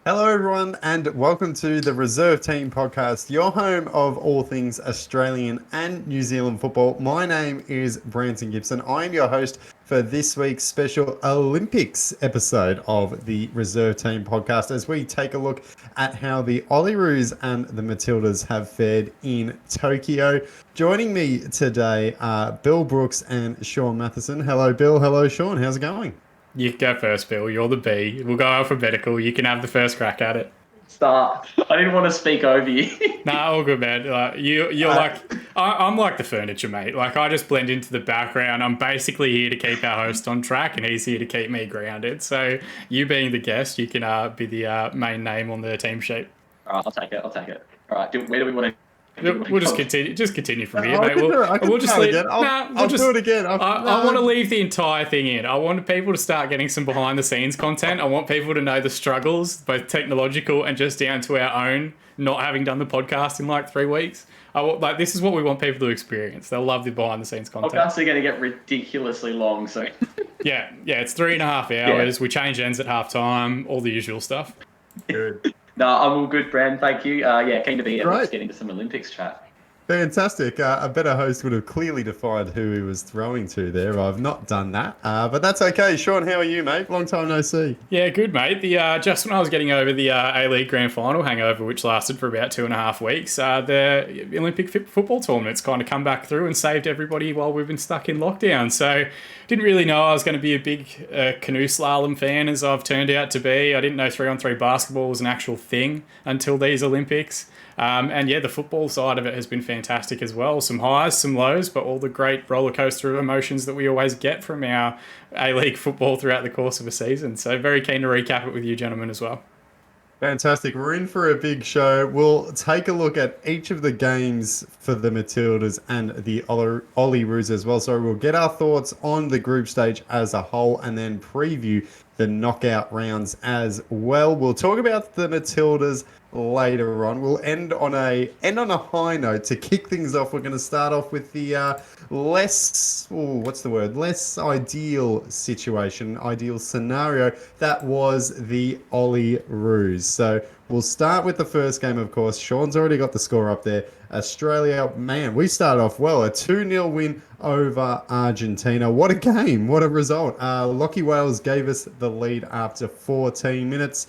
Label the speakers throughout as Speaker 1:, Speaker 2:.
Speaker 1: Hello, everyone, and welcome to the Reserve Team Podcast, your home of all things Australian and New Zealand football. My name is Branson Gibson. I am your host for this week's special Olympics episode of the Reserve Team Podcast as we take a look at how the Olyroos and the Matildas have fared in Tokyo. Joining me today are Bill Brooks and Sean Matheson. Hello, Bill. Hello, Sean. How's it going?
Speaker 2: You go first, Bill. You're the B. We'll go alphabetical. You can have the first crack at it.
Speaker 3: Start. I didn't want to speak over you.
Speaker 2: Nah, all good, man. You're like, I'm like the furniture, mate. Like, I just blend into the background. I'm basically here to keep our host on track, and he's here to keep me grounded. So, you being the guest, you can be the main name on the team sheet.
Speaker 3: All right, I'll take it. All right, where do we want to?
Speaker 2: We'll just continue. Just continue from here,
Speaker 1: I
Speaker 2: mate.
Speaker 1: can do it. I can
Speaker 2: We'll just
Speaker 1: try it
Speaker 2: leave.
Speaker 1: again. I'll
Speaker 2: just
Speaker 1: do it again.
Speaker 2: I want to leave the entire thing in. I want people to start getting some behind the scenes content. I want people to know the struggles, both technological and just down to our own, not having done the podcast in like 3 weeks. This is what we want people to experience. They'll love the behind the scenes content.
Speaker 3: Podcasts are going to get ridiculously long, so.
Speaker 2: Yeah, it's 3.5 hours. Yeah. We change ends at half time, all the usual stuff.
Speaker 1: Good.
Speaker 3: No, I'm all good, Brand. Thank you. Keen to be here.
Speaker 1: Right.
Speaker 3: Let's get into some Olympics chat.
Speaker 1: Fantastic. A better host would have clearly defined who he was throwing to there. I've not done that, but that's okay. Sean, how are you, mate? Long time no see.
Speaker 2: Yeah, good, mate. Just when I was getting over the A-League Grand Final hangover, which lasted for about 2.5 weeks, the Olympic football tournament's kind of come back through and saved everybody while we've been stuck in lockdown. So didn't really know I was going to be a big canoe slalom fan as I've turned out to be. I didn't know 3-on-3 basketball was an actual thing until these Olympics. The football side of it has been fantastic as well. Some highs, some lows, but all the great roller coaster emotions that we always get from our A-League football throughout the course of a season. So very keen to recap it with you gentlemen as well.
Speaker 1: Fantastic. We're in for a big show. We'll take a look at each of the games for the Matildas and the Olyroos as well. So we'll get our thoughts on the group stage as a whole and then preview the knockout rounds as well. We'll talk about the Matildas later on. We'll end on a high note to kick things off. We're going to start off with the less ideal situation, ideal scenario that was the Olyroos. So we'll start with the first game, of course. Sean's already got the score up there. Australia, man, we started off well. A 2-0 win over Argentina. What a game. What a result. Lachie Wales gave us the lead after 14 minutes.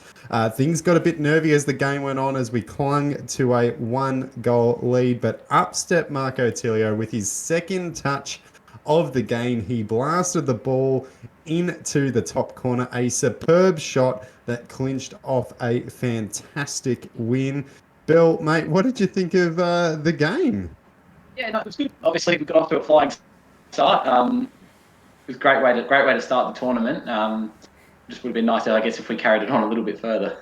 Speaker 1: Things got a bit nervy as the game went on as we clung to a 1-goal lead. But up stepped Marco Tilio with his second touch of the game. He blasted the ball into the top corner. A superb shot that clinched off a fantastic win. Bill, mate, what did you think of the game?
Speaker 3: Yeah, no, it was good. Obviously, we got off to a flying start. It was a great way to start the tournament. Just would have been nicer, I guess, if we carried it on a little bit further.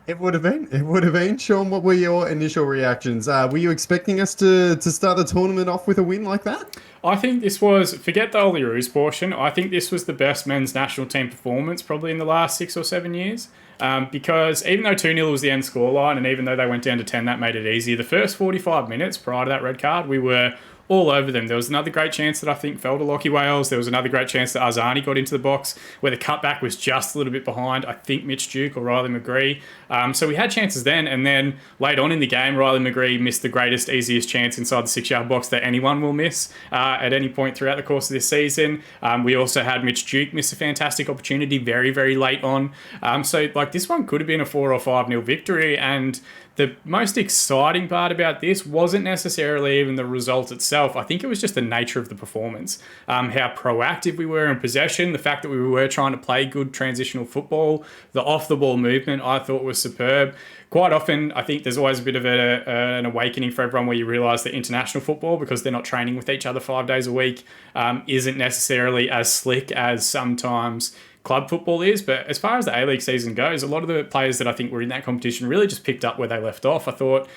Speaker 1: It would have been. Sean, what were your initial reactions? Were you expecting us to start the tournament off with a win like that?
Speaker 2: I think this was, forget the Olyroos portion, I think this was the best men's national team performance probably in the last 6 or 7 years. Because even though 2-0 was the end scoreline and even though they went down to 10, that made it easy. The first 45 minutes prior to that red card, we were all over them. There was another great chance that I think fell to Lachie Wales. There was another great chance that Arzani got into the box where the cutback was just a little bit behind, I think Mitch Duke or Riley McGree. So we had chances then, and then late on in the game, Riley McGree missed the greatest, easiest chance inside the 6-yard box that anyone will miss at any point throughout the course of this season. We also had Mitch Duke miss a fantastic opportunity very, very late on. This one could have been a 4 or 5-0 victory, and the most exciting part about this wasn't necessarily even the result itself. I think it was just the nature of the performance, how proactive we were in possession, the fact that we were trying to play good transitional football, the off-the-ball movement I thought was superb. Quite often, I think there's always a bit of an awakening for everyone where you realise that international football, because they're not training with each other 5 days a week, isn't necessarily as slick as sometimes club football is. But as far as the A-League season goes, a lot of the players that I think were in that competition really just picked up where they left off. I thought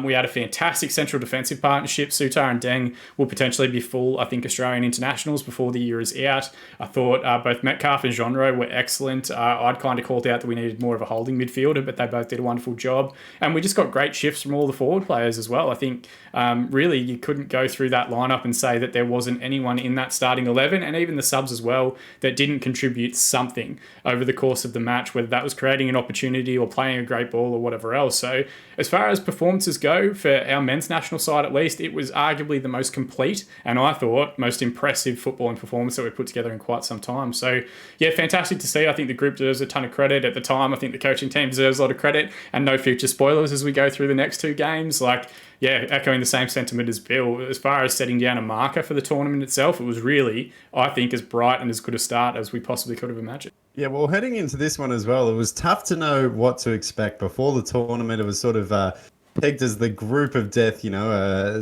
Speaker 2: we had a fantastic central defensive partnership. Sutar and Deng will potentially be full, I think, Australian internationals before the year is out. I thought both Metcalf and Genre were excellent. I'd kind of called out that we needed more of a holding midfielder, but they both did a wonderful job. And we just got great shifts from all the forward players as well. I think really you couldn't go through that lineup and say that there wasn't anyone in that starting 11, and even the subs as well, that didn't contribute something over the course of the match, whether that was creating an opportunity or playing a great ball or whatever else. So as far as performances go, for our men's national side at least, it was arguably the most complete and I thought most impressive footballing performance that we put together in quite some time. So yeah, fantastic to see. I think the group deserves a ton of credit at the time. I think the coaching team deserves a lot of credit, and no future spoilers as we go through the next two games. Like, yeah, echoing the same sentiment as Bill. As far as setting down a marker for the tournament itself, it was really, I think, as bright and as good a start as we possibly could have imagined.
Speaker 1: Yeah, well, heading into this one as well, it was tough to know what to expect. Before the tournament, it was sort of pegged as the group of death,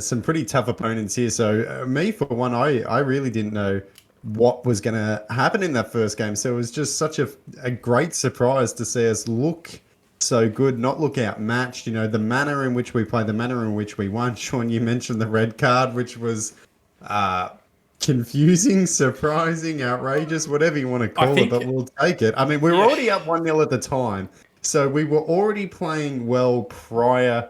Speaker 1: some pretty tough opponents here. So me, for one, I really didn't know what was going to happen in that first game. So it was just such a great surprise to see us look so good, not look outmatched. The manner in which we played, the manner in which we won. Sean, you mentioned the red card, which was confusing, surprising, outrageous, whatever you want to call it, but we'll take it. I mean, we were already up 1-0 at the time, so we were already playing well prior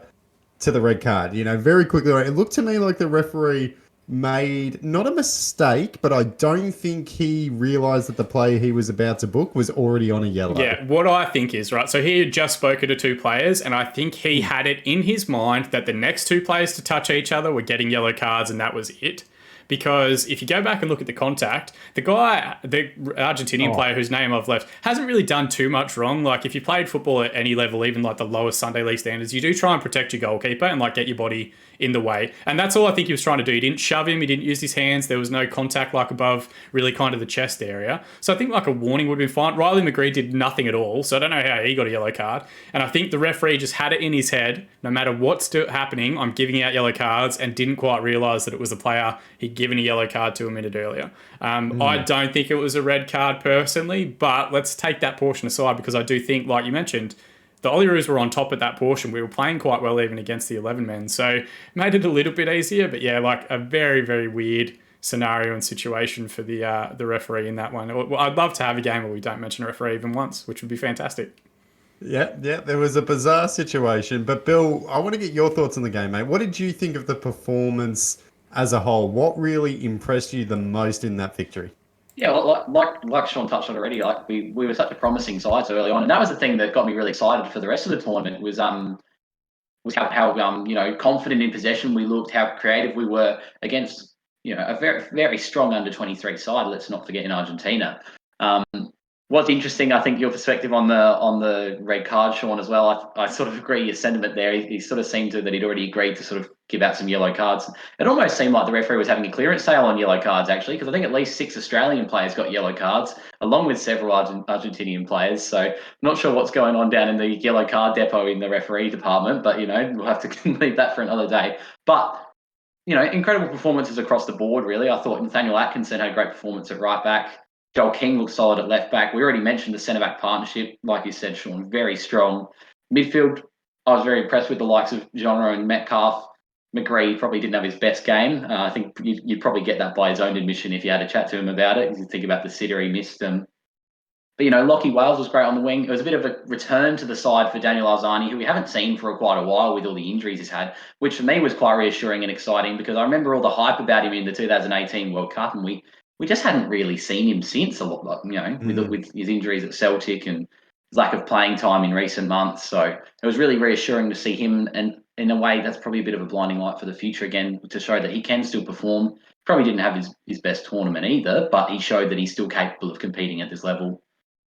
Speaker 1: to the red card. Very quickly, it looked to me like the referee made not a mistake, but I don't think he realised that the player he was about to book was already on a yellow.
Speaker 2: Yeah, what I think is, right, so he had just spoken to two players, and I think he had it in his mind that the next two players to touch each other were getting yellow cards, and that was it. Because if you go back and look at the contact, the Argentinian player whose name I've left, hasn't really done too much wrong. Like, if you played football at any level, even like the lowest Sunday League standards, you do try and protect your goalkeeper and like get your body in the way. And that's all I think he was trying to do. He didn't shove him. He didn't use his hands. There was no contact like above really kind of the chest area. So I think like a warning would have been fine. Riley McGree did nothing at all. So I don't know how he got a yellow card. And I think the referee just had it in his head, no matter what's happening, I'm giving out yellow cards, and didn't quite realise that it was the player he'd given a yellow card to a minute earlier. I don't think it was a red card personally, but let's take that portion aside, because I do think, like you mentioned, the Olyroos were on top at that portion. We were playing quite well even against the 11 men. So it made it a little bit easier. But yeah, like a very, very weird scenario and situation for the referee in that one. I'd love to have a game where we don't mention a referee even once, which would be fantastic.
Speaker 1: Yeah, there was a bizarre situation. But Bill, I want to get your thoughts on the game, mate. What did you think of the performance as a whole? What really impressed you the most in that victory?
Speaker 3: Yeah, like Sean touched on already, like we were such a promising side so early on, and that was the thing that got me really excited for the rest of the tournament was how confident in possession we looked, how creative we were against a very, very strong under-23 side. Let's not forget, in Argentina. What's interesting, I think, your perspective on the red card, Sean, as well. I sort of agree your sentiment there. He sort of seemed that he'd already agreed to sort of give out some yellow cards. It almost seemed like the referee was having a clearance sale on yellow cards, actually, because I think at least 6 Australian players got yellow cards, along with several Argentinian players. So I'm not sure what's going on down in the yellow card depot in the referee department, but, we'll have to leave that for another day. But, incredible performances across the board, really. I thought Nathaniel Atkinson had a great performance at right back. Joel King looked solid at left back. We already mentioned the centre-back partnership. Like you said, Sean, very strong. Midfield, I was very impressed with the likes of Genre and Metcalf. McGree probably didn't have his best game. I think you'd probably get that by his own admission if you had a chat to him about it. You think about the sitter he missed. But, Lockie Wales was great on the wing. It was a bit of a return to the side for Daniel Alzani, who we haven't seen for quite a while with all the injuries he's had, which for me was quite reassuring and exciting, because I remember all the hype about him in the 2018 World Cup, and we just hadn't really seen him since a lot, with his injuries at Celtic and his lack of playing time in recent months. So it was really reassuring to see him, and in a way that's probably a bit of a blinding light for the future again, to show that he can still perform. Probably didn't have his best tournament either, but he showed that he's still capable of competing at this level.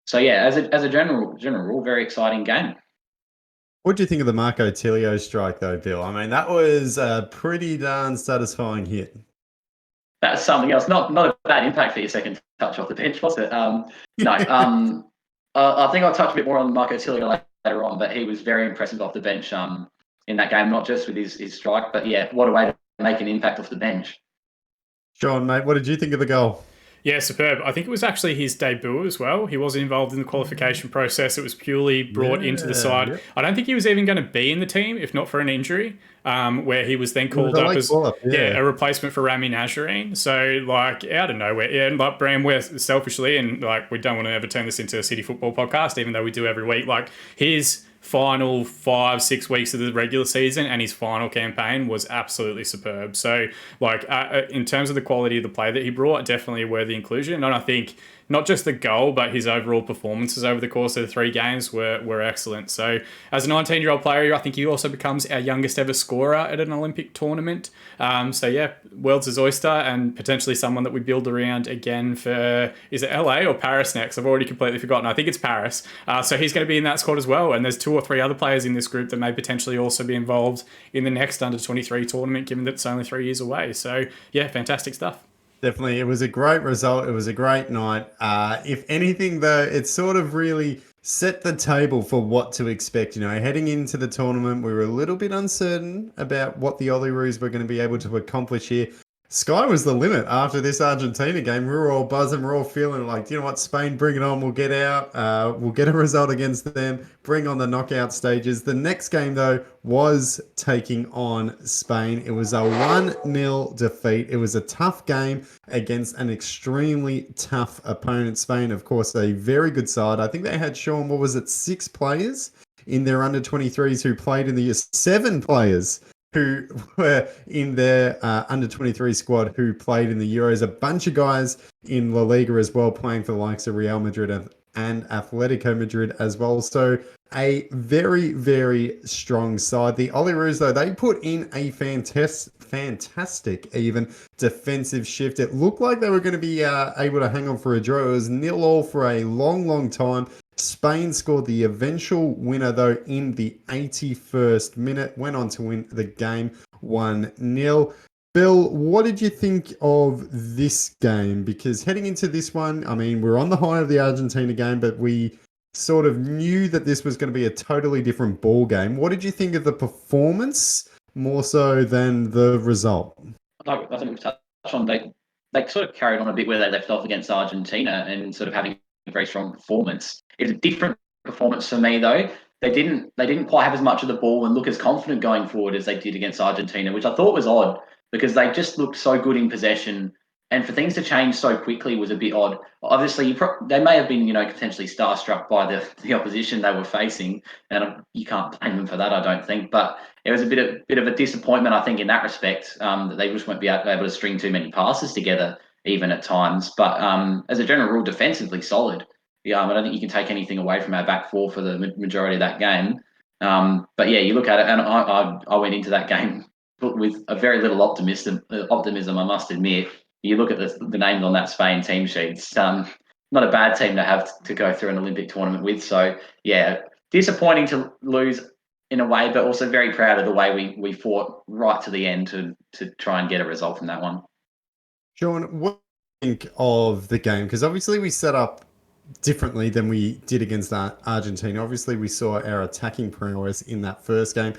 Speaker 3: So yeah, as a general rule, very exciting game.
Speaker 1: What do you think of the Marco Tilio strike though, Bill? I mean, that was a pretty darn satisfying hit.
Speaker 3: That's something else. Not a bad impact for your second touch off the bench, was it? No. I think I'll touch a bit more on Marco Tilio later on, but he was very impressive off the bench in that game, not just with his strike, but yeah, what a way to make an impact off the bench.
Speaker 1: Sean, mate, what did you think of the goal?
Speaker 2: Yeah, superb. I think it was actually his debut as well. He wasn't involved in the qualification process. It was purely brought into the side. Yeah. I don't think he was even going to be in the team, if not for an injury, where he was then called up as a replacement for Rami Nazarene. So, out of nowhere. Yeah, and Bram, we're selfishly, and we don't want to ever turn this into a City football podcast, even though we do every week. His final 5-6 weeks of the regular season and his final campaign was absolutely superb. So, in terms of the quality of the play that he brought, definitely a worthy inclusion. And I think not just the goal, but his overall performances over the course of the 3 games were excellent. So as a 19-year-old player, I think he also becomes our youngest ever scorer at an Olympic tournament. So yeah, world's his oyster, and potentially someone that we build around again for, is it LA or Paris next? I've already completely forgotten. I think it's Paris. So he's going to be in that squad as well. And there's 2 or 3 other players in this group that may potentially also be involved in the next under-23 tournament, given that it's only 3 years away. So yeah, fantastic stuff.
Speaker 1: Definitely. It was a great result. It was a great night. If anything, though, it sort of really set the table for what to expect. You know, heading into the tournament, we were a little bit uncertain about what the Olyroos were going to be able to accomplish here. Sky was the limit after this Argentina game. We were all buzzing. We're all feeling like, you know what, Spain, bring it on. We'll get out. We'll get a result against them. Bring on the knockout stages. The next game, though, was taking on Spain. It was a 1-0 defeat. It was a tough game against an extremely tough opponent. Spain, of course, a very good side. I think they had, Sean, what was it, 6 players in their under-23s who played in the year, 7 players who were in their under-23 squad who played in the Euros. A bunch of guys in La Liga as well, playing for the likes of Real Madrid and Atletico Madrid as well. So a very, very strong side. The Olyroos, though, they put in a fantastic even defensive shift. It looked like they were going to be able to hang on for a draw. It was 0-0 for a long, long time. Spain scored the eventual winner, though, in the 81st minute, went on to win the game 1-0. Bill, what did you think of this game? Because heading into this one, I mean, we're on the high of the Argentina game, but we sort of knew that this was going to be a totally different ball game. What did you think of the performance more so than the result?
Speaker 3: I think we've touched on, they sort of carried on a bit where they left off against Argentina and sort of having a very strong performance. It was a different performance for me, though. They didn't quite have as much of the ball and look as confident going forward as they did against Argentina, which I thought was odd because they just looked so good in possession. And for things to change so quickly was a bit odd. Obviously, they may have been, potentially starstruck by the opposition they were facing, and you can't blame them for that, I don't think. But it was a bit of a disappointment, I think, in that respect, that they just won't be able to string too many passes together, even at times. But as a general rule, defensively solid. I don't think you can take anything away from our back 4 for the majority of that game. But yeah, you look at it, and I went into that game with a very little optimism, I must admit. You look at the names on that Spain team sheet. It's not a bad team to have to go through an Olympic tournament with. So yeah, disappointing to lose in a way, but also very proud of the way we fought right to the end to try and get a result from that one.
Speaker 1: Sean, what do you think of the game? Because obviously we set up differently than we did against Argentina. Obviously, we saw our attacking prowess in that first game.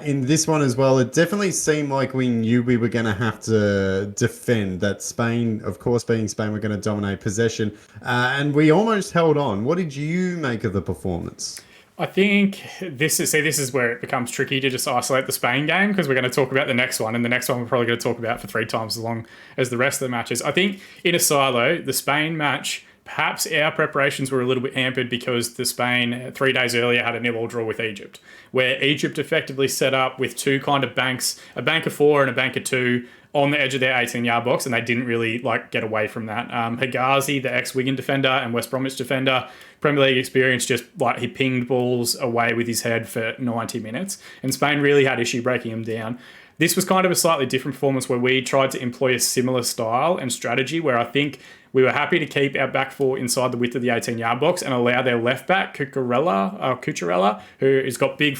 Speaker 1: In this one as well, it definitely seemed like we knew we were going to have to defend. That Spain, of course, being Spain, were going to dominate possession. And we almost held on. What did you make of the performance?
Speaker 2: I think this is where it becomes tricky to just isolate the Spain game, because we're going to talk about the next one, and the next one we're probably going to talk about for 3 times as long as the rest of the matches. I think in a silo, the Spain match, perhaps our preparations were a little bit hampered because the Spain 3 days earlier had a 0-0 draw with Egypt, where Egypt effectively set up with 2 kind of banks, a bank of 4 and a bank of 2 on the edge of their 18-yard box, and they didn't really get away from that. Higazi, the ex-Wigan defender and West Bromwich defender, Premier League experience, just he pinged balls away with his head for 90 minutes, and Spain really had issue breaking him down. This was kind of a slightly different performance where we tried to employ a similar style and strategy, where I think we were happy to keep our back 4 inside the width of the 18-yard box and allow their left back, Cucurella, who has got big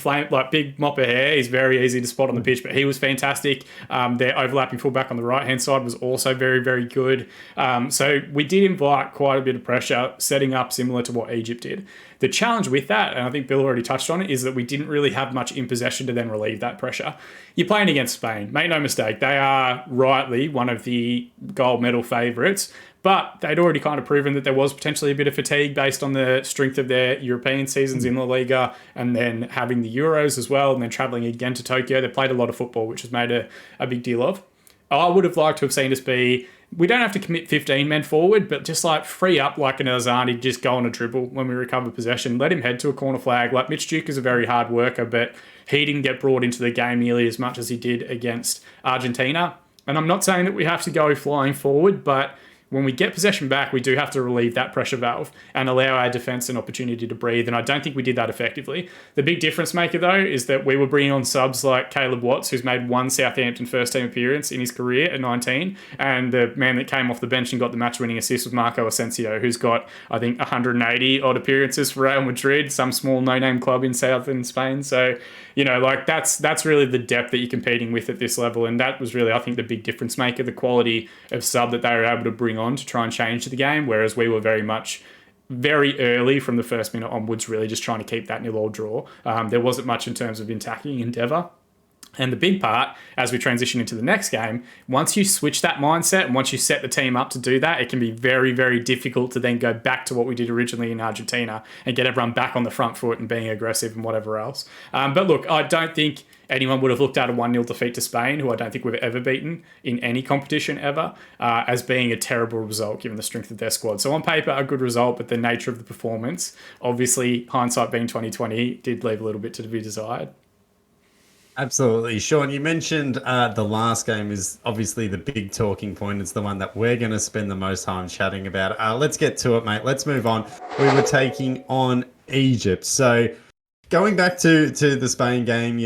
Speaker 2: mop of hair. He's very easy to spot on the pitch, but he was fantastic. Their overlapping fullback on the right-hand side was also very, very good. So we did invite quite a bit of pressure, setting up similar to what Egypt did. The challenge with that, and I think Bill already touched on it, is that we didn't really have much in possession to then relieve that pressure. You're playing against Spain. Make no mistake, they are rightly one of the gold medal favourites, but they'd already kind of proven that there was potentially a bit of fatigue based on the strength of their European seasons in La Liga, and then having the Euros as well, and then travelling again to Tokyo. They played a lot of football, which was made a big deal of. I would have liked to have seen us be, we don't have to commit 15 men forward, but just free up an Elzani, just go on a dribble when we recover possession. Let him head to a corner flag. Mitch Duke is a very hard worker, but he didn't get brought into the game nearly as much as he did against Argentina. And I'm not saying that we have to go flying forward, but when we get possession back, we do have to relieve that pressure valve and allow our defence an opportunity to breathe. And I don't think we did that effectively. The big difference maker, though, is that we were bringing on subs like Caleb Watts, who's made one Southampton first team appearance in his career at 19. And the man that came off the bench and got the match winning assist was Marco Asensio, who's got, I think, 180 odd appearances for Real Madrid, some small no-name club in southern Spain. So, that's really the depth that you're competing with at this level. And that was really, I think, the big difference maker, the quality of sub that they were able to bring on to try and change the game, whereas we were very early from the first minute onwards, really just trying to keep that 0-0 draw. There wasn't much in terms of attacking endeavour. And the big part, as we transition into the next game, once you switch that mindset and once you set the team up to do that, it can be very, very difficult to then go back to what we did originally in Argentina and get everyone back on the front foot and being aggressive and whatever else. But look, I don't think anyone would have looked at a 1-0 defeat to Spain, who I don't think we've ever beaten in any competition ever, as being a terrible result given the strength of their squad. So on paper, a good result, but the nature of the performance, obviously hindsight being 2020, did leave a little bit to be desired.
Speaker 1: Absolutely. Sean, you mentioned the last game is obviously the big talking point. It's the one that we're going to spend the most time chatting about. Let's get to it, mate. Let's move on. We were taking on Egypt. So going back to the Spain game,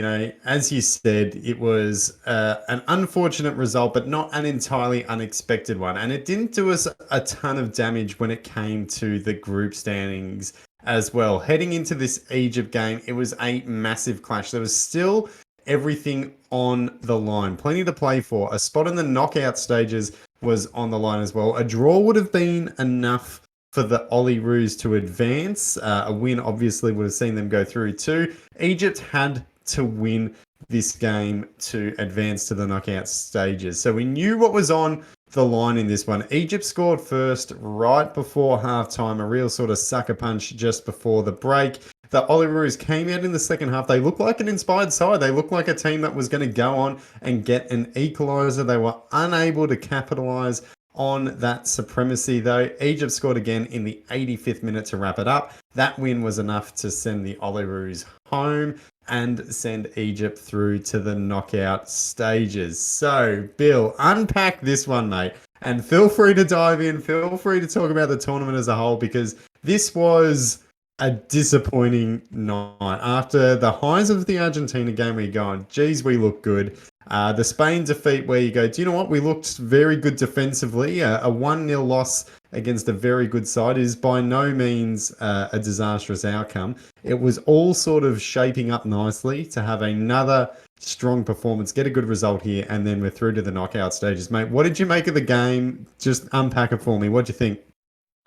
Speaker 1: as you said, it was an unfortunate result, but not an entirely unexpected one. And it didn't do us a ton of damage when it came to the group standings as well. Heading into this Egypt game, it was a massive clash. There was still everything on the line. Plenty to play for. A spot in the knockout stages was on the line as well. A draw would have been enough for the Olyroos to advance. A win obviously would have seen them go through too. Egypt had to win this game to advance to the knockout stages. So we knew what was on the line in this one. Egypt scored first right before halftime, a real sort of sucker punch just before the break. The Olyroos came out in the second half. They looked like an inspired side. They looked like a team that was going to go on and get an equaliser. They were unable to capitalise on that supremacy, though. Egypt scored again in the 85th minute to wrap it up. That win was enough to send the Olyroos home and send Egypt through to the knockout stages. So, Bill, unpack this one, mate. And feel free to dive in. Feel free to talk about the tournament as a whole, because this was a disappointing night. After the highs of the Argentina game, where you're going, geez, we look good. The Spain defeat, where you go, do you know what? We looked very good defensively. A 1-0 loss against a very good side is by no means a disastrous outcome. It was all sort of shaping up nicely to have another strong performance, get a good result here, and then we're through to the knockout stages. Mate, what did you make of the game? Just unpack it for me. What do you think?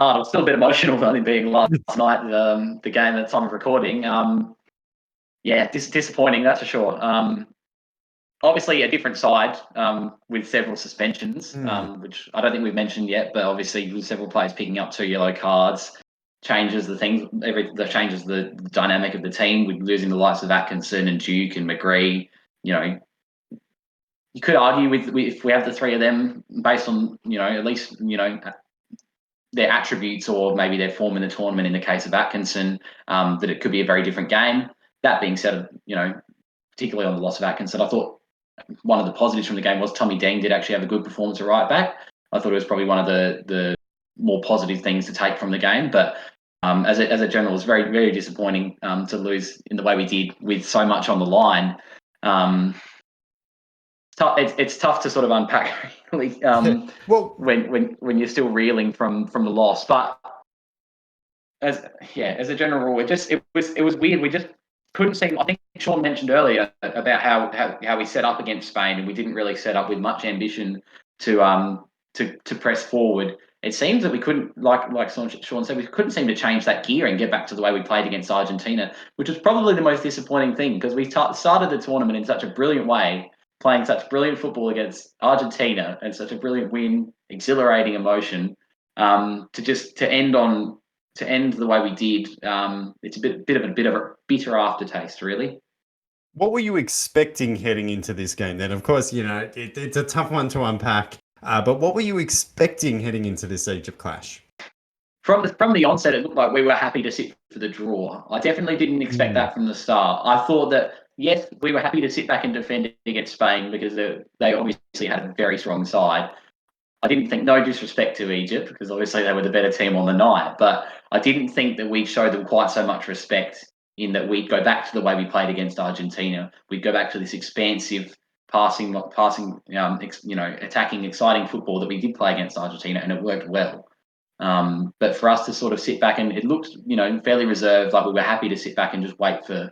Speaker 3: I'm still a bit emotional, only being last night, the game at the time of recording. Disappointing, that's for sure. Obviously, a different side with several suspensions, which I don't think we've mentioned yet, but obviously with several players picking up 2 yellow cards, changes the dynamic of the team with losing the likes of Atkinson and Duke and McGree. You could argue with if we have the three of them based on at least their attributes or maybe their form in the tournament in the case of Atkinson, that it could be a very different game. That being said, particularly on the loss of Atkinson, I thought one of the positives from the game was Tommy Dean did actually have a good performance at right back. I thought it was probably one of the more positive things to take from the game. But as a general, it was very, very disappointing to lose in the way we did with so much on the line. It's tough to sort of unpack really when you're still reeling from the loss. But as a general rule, it was weird. We just couldn't seem. I think Sean mentioned earlier about how we set up against Spain, and we didn't really set up with much ambition to press forward. It seems that we couldn't, like Sean said, we couldn't seem to change that gear and get back to the way we played against Argentina, which was probably the most disappointing thing, because we started the tournament in such a brilliant way, playing such brilliant football against Argentina and such a brilliant win, exhilarating emotion, to end the way we did. It's a bit of a bitter aftertaste, really.
Speaker 1: What were you expecting heading into this game then? Of course, it's a tough one to unpack, but what were you expecting heading into this Egypt clash?
Speaker 3: From the onset, it looked like we were happy to sit for the draw. I definitely didn't expect that from the start. I thought that, yes, we were happy to sit back and defend against Spain because they obviously had a very strong side. I didn't think, no disrespect to Egypt, because obviously they were the better team on the night, but I didn't think that we'd show them quite so much respect in that we'd go back to the way we played against Argentina. We'd go back to this expansive passing, attacking, exciting football that we did play against Argentina, and it worked well. But for us to sort of sit back, and it looked, fairly reserved, like we were happy to sit back and just wait for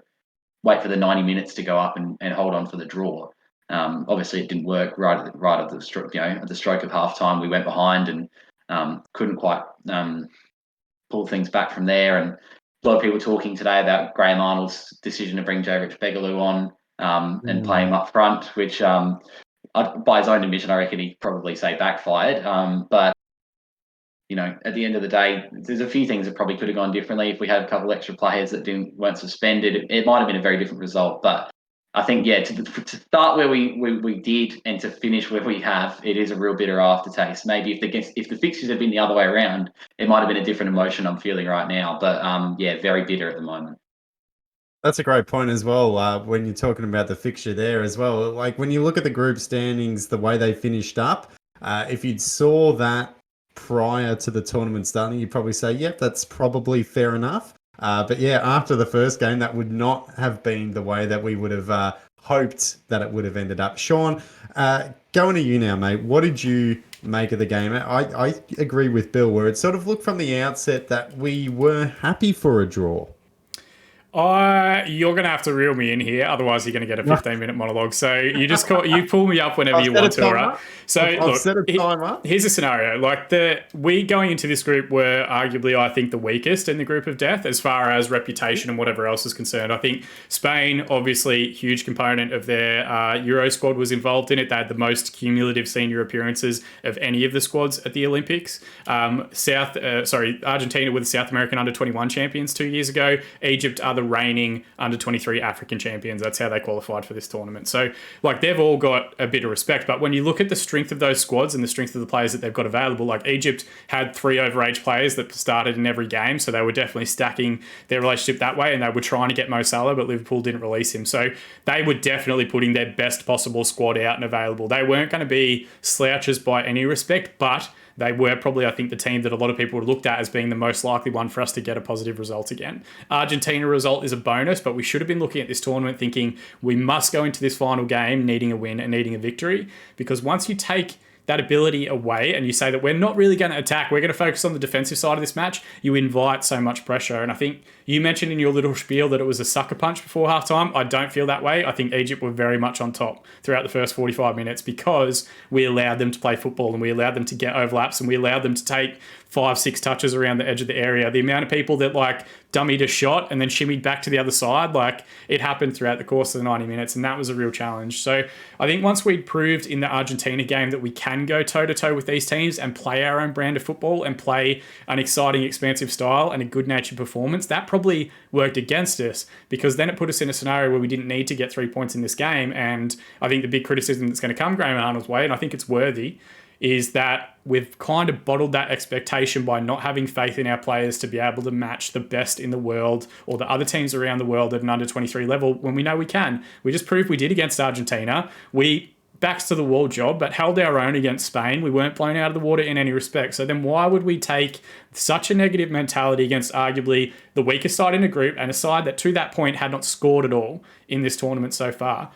Speaker 3: the 90 minutes to go up and hold on for the draw. Obviously, it didn't work right at the stroke. At the stroke of half time, we went behind and couldn't quite pull things back from there. And a lot of people talking today about Graham Arnold's decision to bring Jaric Begaloo on and play him up front, which by his own admission, I reckon he'd probably say backfired. But at the end of the day, there's a few things that probably could have gone differently. If we had a couple extra players that weren't suspended, it might have been a very different result. But I think, to start where we did and to finish where we have, it is a real bitter aftertaste. Maybe if the fixtures had been the other way around, it might have been a different emotion I'm feeling right now. But very bitter at the moment.
Speaker 1: That's a great point as well. When you're talking about the fixture there as well, like when you look at the group standings, the way they finished up, if you'd saw that prior to the tournament starting, you'd probably say, yep, that's probably fair enough. But after the first game, that would not have been the way that we would have hoped that it would have ended up. Sean, going to you now, mate. What did you make of the game? I agree with Bill, where it sort of looked from the outset that we were happy for a draw.
Speaker 2: You're going to have to reel me in here, otherwise you're going to get a 15-minute monologue. So you pull me up whenever you want to, right? So here's a scenario. Like we going into this group were arguably, I think, the weakest in the group of death as far as reputation and whatever else is concerned. I think Spain, obviously, huge component of their Euro squad was involved in it. They had the most cumulative senior appearances of any of the squads at the Olympics. Argentina were the South American under-21 champions 2 years ago. Egypt are the reigning under-23 African champions. That's how they qualified for this tournament. So, they've all got a bit of respect. But when you look at the strength of those squads and the strength of the players that they've got available, like Egypt had 3 overage players that started in every game, so they were definitely stacking their relationship that way, and they were trying to get Mo Salah, but Liverpool didn't release him. So they were definitely putting their best possible squad out and available. They weren't going to be slouches by any respect, but they were probably, I think, the team that a lot of people looked at as being the most likely one for us to get a positive result again. Argentina result is a bonus, but we should have been looking at this tournament thinking we must go into this final game needing a win and needing a victory, because once you take that ability away and you say that we're not really going to attack, we're going to focus on the defensive side of this match, you invite so much pressure. And I think you mentioned in your little spiel that it was a sucker punch before halftime. I don't feel that way. I think Egypt were very much on top throughout the first 45 minutes because we allowed them to play football and we allowed them to get overlaps and we allowed them to take 5-6 touches around the edge of the area. The amount of people that dummied a shot and then shimmied back to the other side, it happened throughout the course of the 90 minutes, and that was a real challenge. So I think once we'd proved in the Argentina game that we can go toe-to-toe with these teams and play our own brand of football and play an exciting, expansive style and a good-natured performance, that probably worked against us, because then it put us in a scenario where we didn't need to get 3 points in this game. And I think the big criticism that's going to come Graham Arnold's way, and I think it's worthy, is that we've kind of bottled that expectation by not having faith in our players to be able to match the best in the world or the other teams around the world at an under-23 level when we know we can. We just proved we did against Argentina. We backs to the wall job, but held our own against Spain. We weren't blown out of the water in any respect. So then why would we take such a negative mentality against arguably the weakest side in a group and a side that to that point had not scored at all in this tournament so far?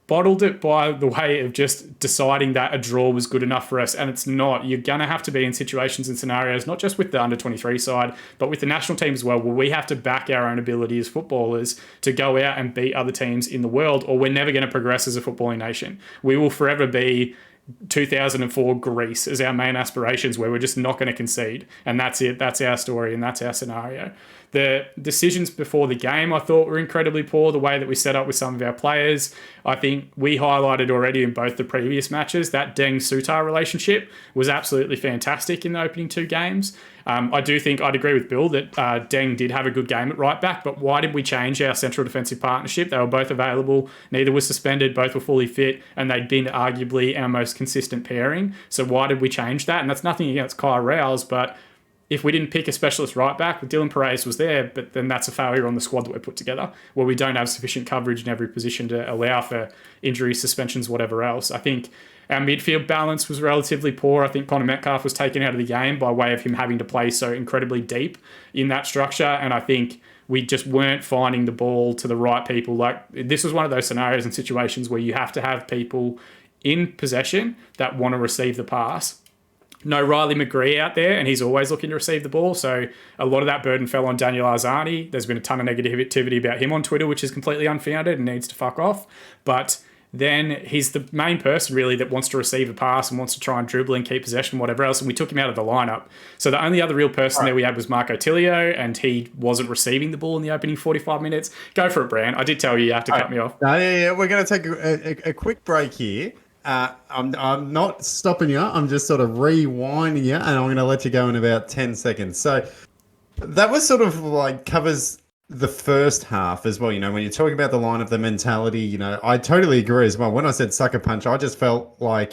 Speaker 2: Bottled it by the way of just deciding that a draw was good enough for us, and it's not. You're going to have to be in situations and scenarios, not just with the under-23 side, but with the national team as well, where we have to back our own ability as footballers to go out and beat other teams in the world, or we're never going to progress as a footballing nation. We will forever be 2004 Greece as our main aspirations, where we're just not going to concede. And that's it. That's our story and that's our scenario. The decisions before the game, I thought, were incredibly poor. The way that we set up with some of our players, I think we highlighted already in both the previous matches, that Deng-Sutar relationship was absolutely fantastic in the opening 2 games. I do think I'd agree with Bill that Deng did have a good game at right back, but why did we change our central defensive partnership? They were both available, neither was suspended, both were fully fit, and they'd been arguably our most consistent pairing. So why did we change that? And that's nothing against Kai Rouse, but if we didn't pick a specialist right back, Dylan Perez was there, but then that's a failure on the squad that we put together, where we don't have sufficient coverage in every position to allow for injuries, suspensions, whatever else. I think our midfield balance was relatively poor. I think Connor Metcalf was taken out of the game by way of him having to play so incredibly deep in that structure, and I think we just weren't finding the ball to the right people. Like, this was one of those scenarios and situations where you have to have people in possession that want to receive the pass. No Riley McGree out there, and he's always looking to receive the ball. So a lot of that burden fell on Daniel Arzani. There's been a ton of negativity about him on Twitter, which is completely unfounded and needs to fuck off. But then he's the main person really that wants to receive a pass and wants to try and dribble and keep possession, whatever else. And we took him out of the lineup. So the only other real person there we had was Marco Tilio, and he wasn't receiving the ball in the opening 45 minutes. Go for it, Bran. I did tell you have to cut me off.
Speaker 1: Yeah. We're going to take a quick break here. I'm not stopping you. I'm just sort of rewinding you, and I'm going to let you go in about 10 seconds. So that was sort of like covers the first half as well. You know, when you're talking about the line of the mentality, you know, I totally agree as well. When I said sucker punch, I just felt like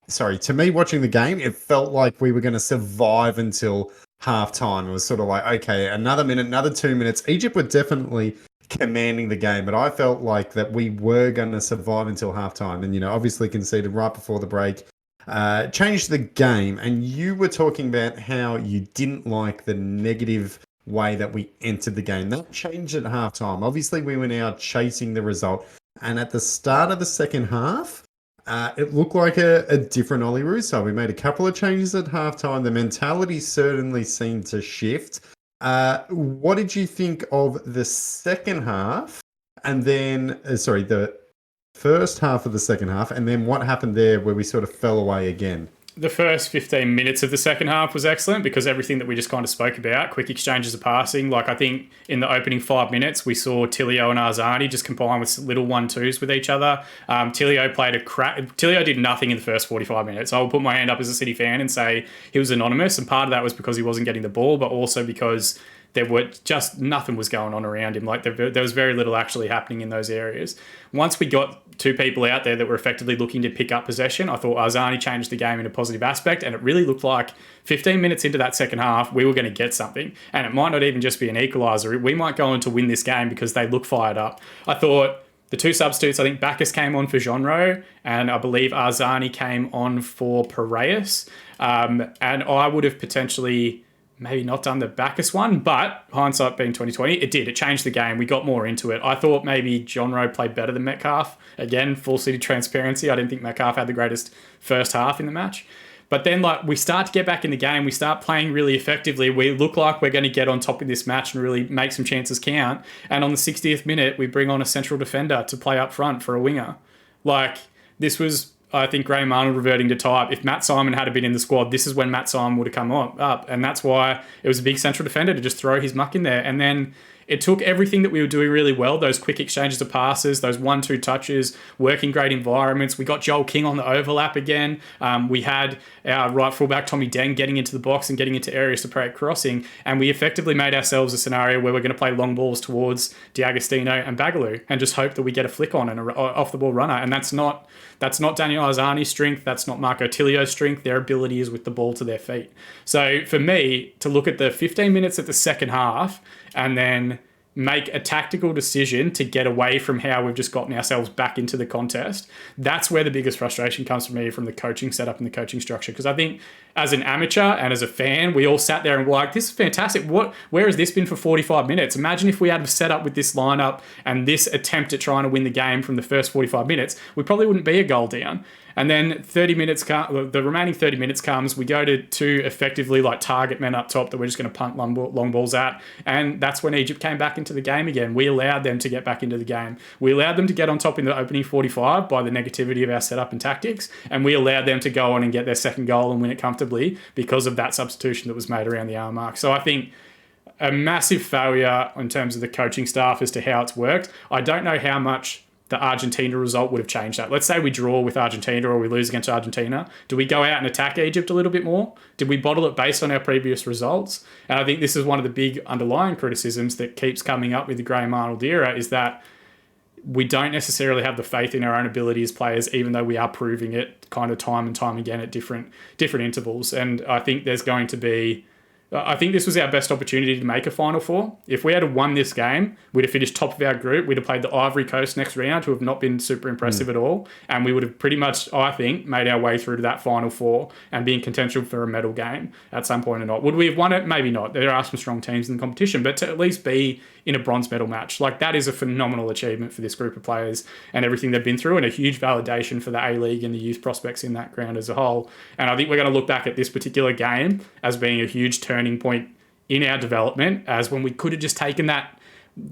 Speaker 1: to me watching the game, it felt like we were going to survive until halftime. It was sort of like, okay, another minute, another 2 minutes. Egypt were definitely commanding the game, but I felt like that we were going to survive until halftime, and, you know, obviously conceded right before the break, changed the game. And you were talking about how you didn't like the negative way that we entered the game. That changed at halftime. Obviously, we were now chasing the result, and at the start of the second half, it looked like a different Ollie Russo. We made a couple of changes at halftime. The mentality certainly seemed to shift. What did you think of the second half, and then the first half of the second half, and then what happened there where we sort of fell away again?
Speaker 2: The first 15 minutes of the second half was excellent because everything that we just kind of spoke about, quick exchanges of passing. Like, I think in the opening 5 minutes, we saw Tilio and Arzani just combine with little 1-2s with each other. Tilio played Tilio did nothing in the first 45 minutes. I will put my hand up as a City fan and say he was anonymous, and part of that was because he wasn't getting the ball, but also because there were just nothing was going on around him. Like, there was very little actually happening in those areas. Once we got two people out there that were effectively looking to pick up possession, I thought Arzani changed the game in a positive aspect, and it really looked like 15 minutes into that second half, we were going to get something. And it might not even just be an equaliser. We might go on to win this game because they look fired up. I thought the two substitutes, I think Bacchus came on for Genro, and I believe Arzani came on for Piraeus. And I would have potentially maybe not done the Bacchus one, but hindsight being 2020, it did. It changed the game. We got more into it. I thought maybe Genro played better than Metcalf. Again, full City transparency. I didn't think Metcalf had the greatest first half in the match. But then, like, we start to get back in the game. We start playing really effectively. We look like we're going to get on top of this match and really make some chances count. And on the 60th minute, we bring on a central defender to play up front for a winger. Like, this was, I think, Graham Arnold reverting to type. If Matt Simon had been in the squad, this is when Matt Simon would have come up. And that's why it was a big central defender to just throw his muck in there. And then it took everything that we were doing really well, those quick exchanges of passes, those 1-2 touches, working great environments. We got Joel King on the overlap again. We had our right fullback, Tommy Deng, getting into the box and getting into areas to create crossing. And we effectively made ourselves a scenario where we're going to play long balls towards D'Agostino and Bagaloo and just hope that we get a flick on and an off-the-ball runner. And that's not Daniel Arzani's strength. That's not Marco Tilio's strength. Their ability is with the ball to their feet. So for me, to look at the 15 minutes at the second half and then make a tactical decision to get away from how we've just gotten ourselves back into the contest, that's where the biggest frustration comes for me from the coaching setup and the coaching structure. Because I think as an amateur and as a fan, we all sat there and were like, this is fantastic. Where has this been for 45 minutes? Imagine if we had set up with this lineup and this attempt at trying to win the game from the first 45 minutes, we probably wouldn't be a goal down. And then the remaining 30 minutes comes, we go to effectively like target men up top that we're just going to punt long balls at. And that's when Egypt came back into the game again. We allowed them to get back into the game. We allowed them to get on top in the opening 45 by the negativity of our setup and tactics. And we allowed them to go on and get their second goal and win it comfortably because of that substitution that was made around the hour mark. So I think a massive failure in terms of the coaching staff as to how it's worked. I don't know how much the Argentina result would have changed that. Let's say we draw with Argentina or we lose against Argentina. Do we go out and attack Egypt a little bit more? Did we bottle it based on our previous results? And I think this is one of the big underlying criticisms that keeps coming up with the Graham Arnold era, is that we don't necessarily have the faith in our own ability as players, even though we are proving it kind of time and time again at different intervals. And I think there's going to be I think this was our best opportunity to make a Final Four. If we had won this game, we'd have finished top of our group. We'd have played the Ivory Coast next round, who have not been super impressive at all. And we would have pretty much, I think, made our way through to that Final Four and be in contention for a medal game at some point or not. Would we have won it? Maybe not. There are some strong teams in the competition. But to at least be in a bronze medal match, like that is a phenomenal achievement for this group of players and everything they've been through, and a huge validation for the A-League and the youth prospects in that ground as a whole. And I think we're going to look back at this particular game as being a huge turning point in our development, as when we could have just taken that.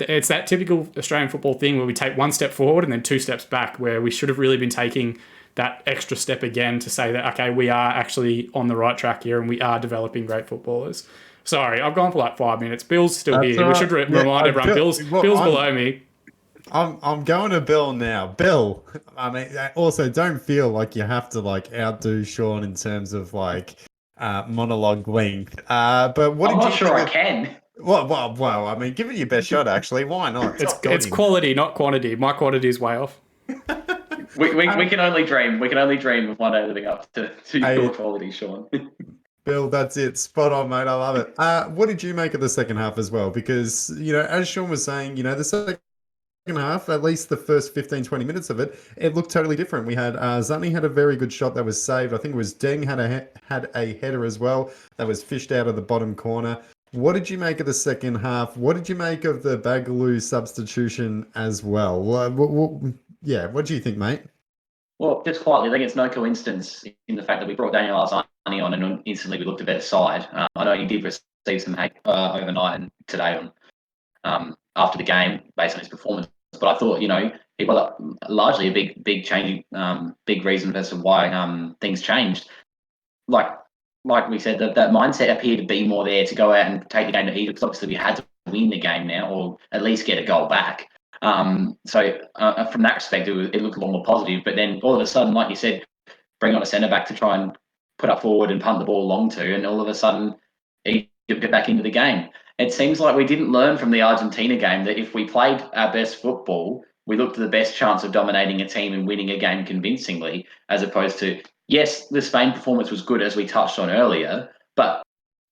Speaker 2: It's that typical Australian football thing where we take one step forward and then two steps back, where we should have really been taking that extra step again to say that, okay, we are actually on the right track here and we are developing great footballers. Sorry, I've gone for like 5 minutes. Bill's still here.
Speaker 1: Right.
Speaker 2: We should remind everyone, Bill's below me.
Speaker 1: I'm going to Bill now. Bill, I mean, also don't feel like you have to like outdo Sean in terms of like monologue length. But what
Speaker 3: I'm
Speaker 1: did
Speaker 3: not
Speaker 1: you
Speaker 3: sure I
Speaker 1: think
Speaker 3: can.
Speaker 1: Well, I mean, give it your best shot, actually. Why not?
Speaker 2: It's quality, not quantity. My quantity is way off.
Speaker 3: We can only dream. We can only dream of one day living up to your quality, Sean.
Speaker 1: Bill, that's it. Spot on, mate. I love it. What did you make of the second half as well? Because, as Sean was saying, the second half, at least the first 15, 20 minutes of it, it looked totally different. We had Zani had a very good shot that was saved. I think it was Deng had a header as well that was fished out of the bottom corner. What did you make of the second half? What did you make of the Bagaloo substitution as well? What do you think, mate?
Speaker 3: Well, just quietly, I think it's no coincidence in the fact that we brought Daniel Arzani on and instantly we looked a better side. I know he did receive some hate overnight and today after the game based on his performance, but I thought, he was largely a big change, big reason as to why things changed. Like we said, that mindset appeared to be more there to go out and take the game to Egypt, because obviously we had to win the game now, or at least get a goal back. So from that perspective, it looked a lot more positive. But then all of a sudden, like you said, bring on a centre back to try and put up forward and punt the ball long to, and all of a sudden, Egypt get back into the game. It seems like we didn't learn from the Argentina game that if we played our best football, we looked at the best chance of dominating a team and winning a game convincingly, as opposed to, yes, the Spain performance was good, as we touched on earlier, but,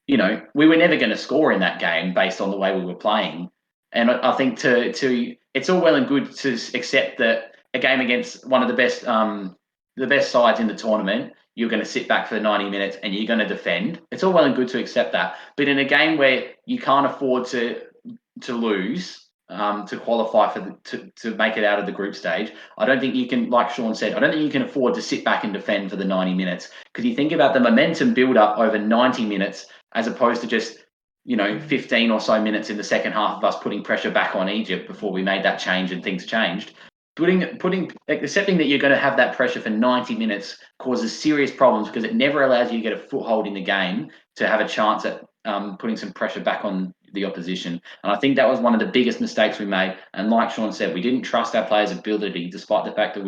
Speaker 3: we were never going to score in that game based on the way we were playing. And I think it's all well and good to accept that a game against one of the best sides in the tournament, you're going to sit back for 90 minutes and you're going to defend. It's all well and good to accept that. But in a game where you can't afford to lose, to qualify to make it out of the group stage, I don't think you can, like Sean said, I don't think you can afford to sit back and defend for the 90 minutes. Because you think about the momentum build up over 90 minutes as opposed to just 15 or so minutes in the second half of us putting pressure back on Egypt before we made that change and things changed. Accepting that you're going to have that pressure for 90 minutes causes serious problems, because it never allows you to get a foothold in the game to have a chance at putting some pressure back on the opposition. And I think that was one of the biggest mistakes we made. And like Sean said, we didn't trust our players' ability, despite the fact that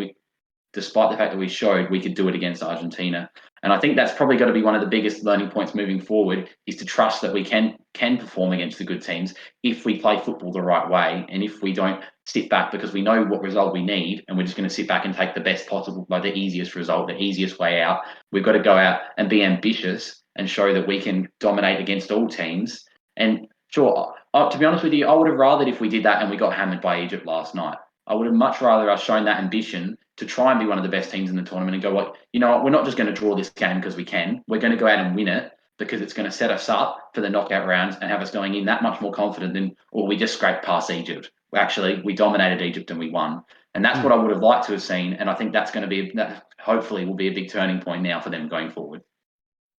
Speaker 3: we showed we could do it against Argentina. And I think that's probably got to be one of the biggest learning points moving forward, is to trust that we can perform against the good teams if we play football the right way, and if we don't sit back because we know what result we need and we're just going to sit back and take the best possible, like the easiest result, the easiest way out. We've got to go out and be ambitious and show that we can dominate against all teams. And sure, to be honest with you, I would have rather if we did that and we got hammered by Egypt last night. I would have much rather us shown that ambition to try and be one of the best teams in the tournament and go, what, we're not just going to draw this game because we can. We're going to go out and win it, because it's going to set us up for the knockout rounds and have us going in that much more confident than, we just scraped past Egypt. Actually, we dominated Egypt and we won. And that's what I would have liked to have seen. And I think that's going to be, that hopefully will be a big turning point now for them going forward.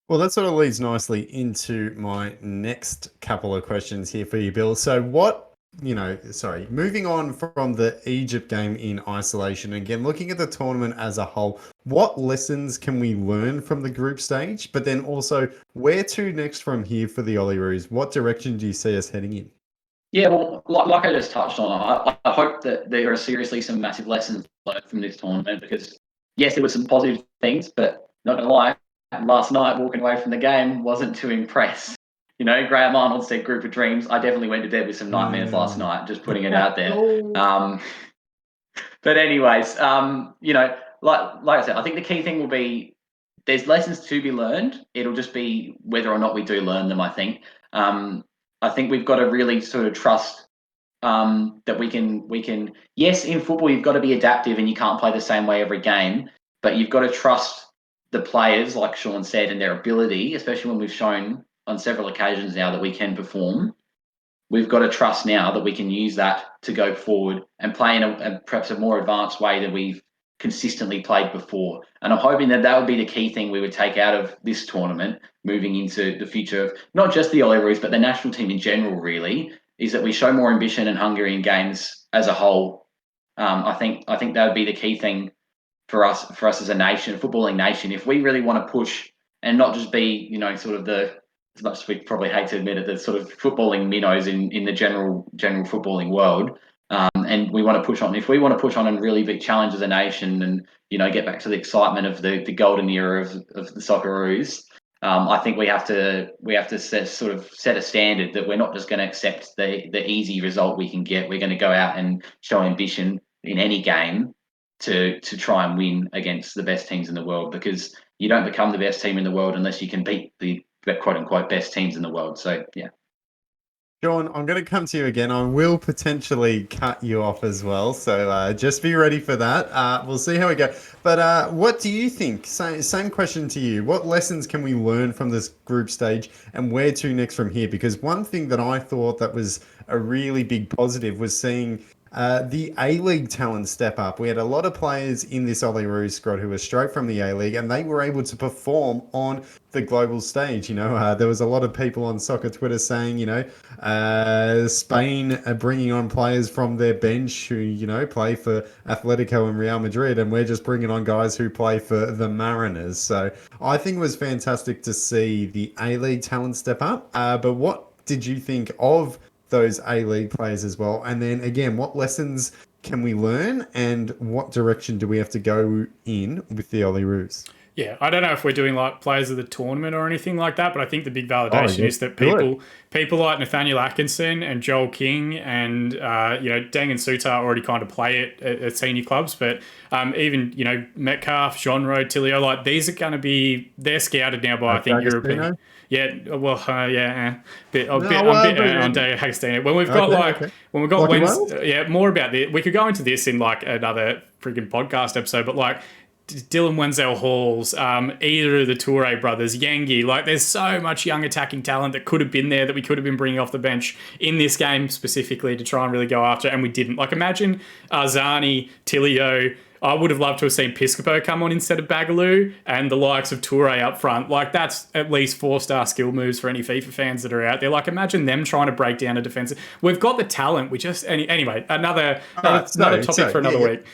Speaker 1: Well, that sort of leads nicely into my next couple of questions here for you, Bill. So moving on from the Egypt game in isolation, again, looking at the tournament as a whole, what lessons can we learn from the group stage? But then also, where to next from here for the Olyroos? What direction do you see us heading in?
Speaker 3: Yeah, well, like I just touched on, I hope that there are seriously some massive lessons learned from this tournament, because, yes, there were some positive things, but not going to lie, last night, walking away from the game, wasn't too impressed. Graham Arnold said group of dreams. I definitely went to bed with some nightmares last night, just putting it out there. But anyways, like I said, I think the key thing will be there's lessons to be learned. It'll just be whether or not we do learn them, I think. I think we've got to really sort of trust that we can. Yes, in football you've got to be adaptive and you can't play the same way every game, but you've got to trust the players, like Sean said, and their ability, especially when we've shown on several occasions now that we can perform. We've got to trust now that we can use that to go forward and play in perhaps a more advanced way than we've consistently played before. And I'm hoping that would be the key thing we would take out of this tournament moving into the future of not just the Olyroos, but the national team in general, really, is that we show more ambition and hunger in games as a whole. I think that would be the key thing for us as a nation, a footballing nation. If we really want to push and not just be, sort of as much as we probably hate to admit it, the sort of footballing minnows in the general footballing world. And we want to push on. If we want to push on and really be challenge as a nation and, get back to the excitement of the golden era of the Socceroos, I think we have to set a standard that we're not just going to accept the easy result we can get. We're going to go out and show ambition in any game to try and win against the best teams in the world, because you don't become the best team in the world unless you can beat the quote unquote best teams in the world. So yeah.
Speaker 1: Sean, I'm going to come to you again. I will potentially cut you off as well, so just be ready for that. We'll see how we go. But what do you think? Same question to you. What lessons can we learn from this group stage, and where to next from here? Because one thing that I thought that was a really big positive was seeing the A-League talent step up. We had a lot of players in this Olyroos squad who were straight from the A-League, and they were able to perform on the global stage. There was a lot of people on soccer Twitter saying, Spain are bringing on players from their bench who, play for Atletico and Real Madrid, and we're just bringing on guys who play for the Mariners. So I think it was fantastic to see the A-League talent step up. But what did you think of those A-League players as well? And then again, what lessons can we learn, and what direction do we have to go in with the Olyroos?
Speaker 2: Yeah, I don't know if we're doing like players of the tournament or anything like that, but I think the big validation is that people like Nathaniel Atkinson and Joel King and Deng and Sutar already kind of play at senior clubs, but even Metcalf, Jean Rode, Tilio, like these are going to be, they're scouted now by I think European. Yeah, well, bit on D'Agostino. When we've got more about this, we could go into this in like another freaking podcast episode, but like Dylan Wenzel-Halls, either of the Toure brothers, Yangi, like there's so much young attacking talent that could have been there that we could have been bringing off the bench in this game specifically to try and really go after, and we didn't. Like imagine Arzani, Tilio. I would have loved to have seen Piscopo come on instead of Bagaloo, and the likes of Toure up front. Like, that's at least 4-star skill moves for any FIFA fans that are out there. Like, imagine them trying to break down a defense. We've got the talent. We just... Anyway, another topic for another week.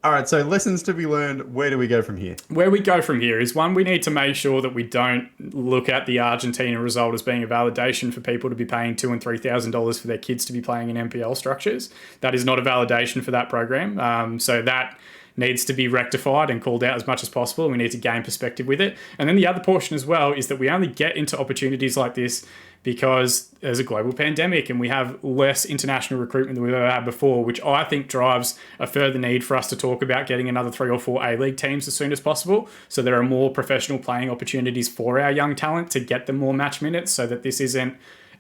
Speaker 1: All right, so lessons to be learned. Where do we go from here?
Speaker 2: Where we go from here is, one, we need to make sure that we don't look at the Argentina result as being a validation for people to be paying $2,000 and $3,000 for their kids to be playing in NPL structures. That is not a validation for that program. So that needs to be rectified and called out as much as possible. We need to gain perspective with it. And then the other portion as well is that we only get into opportunities like this because there's a global pandemic and we have less international recruitment than we've ever had before, which I think drives a further need for us to talk about getting another 3 or 4 A-League teams as soon as possible. So there are more professional playing opportunities for our young talent to get them more match minutes, so that this isn't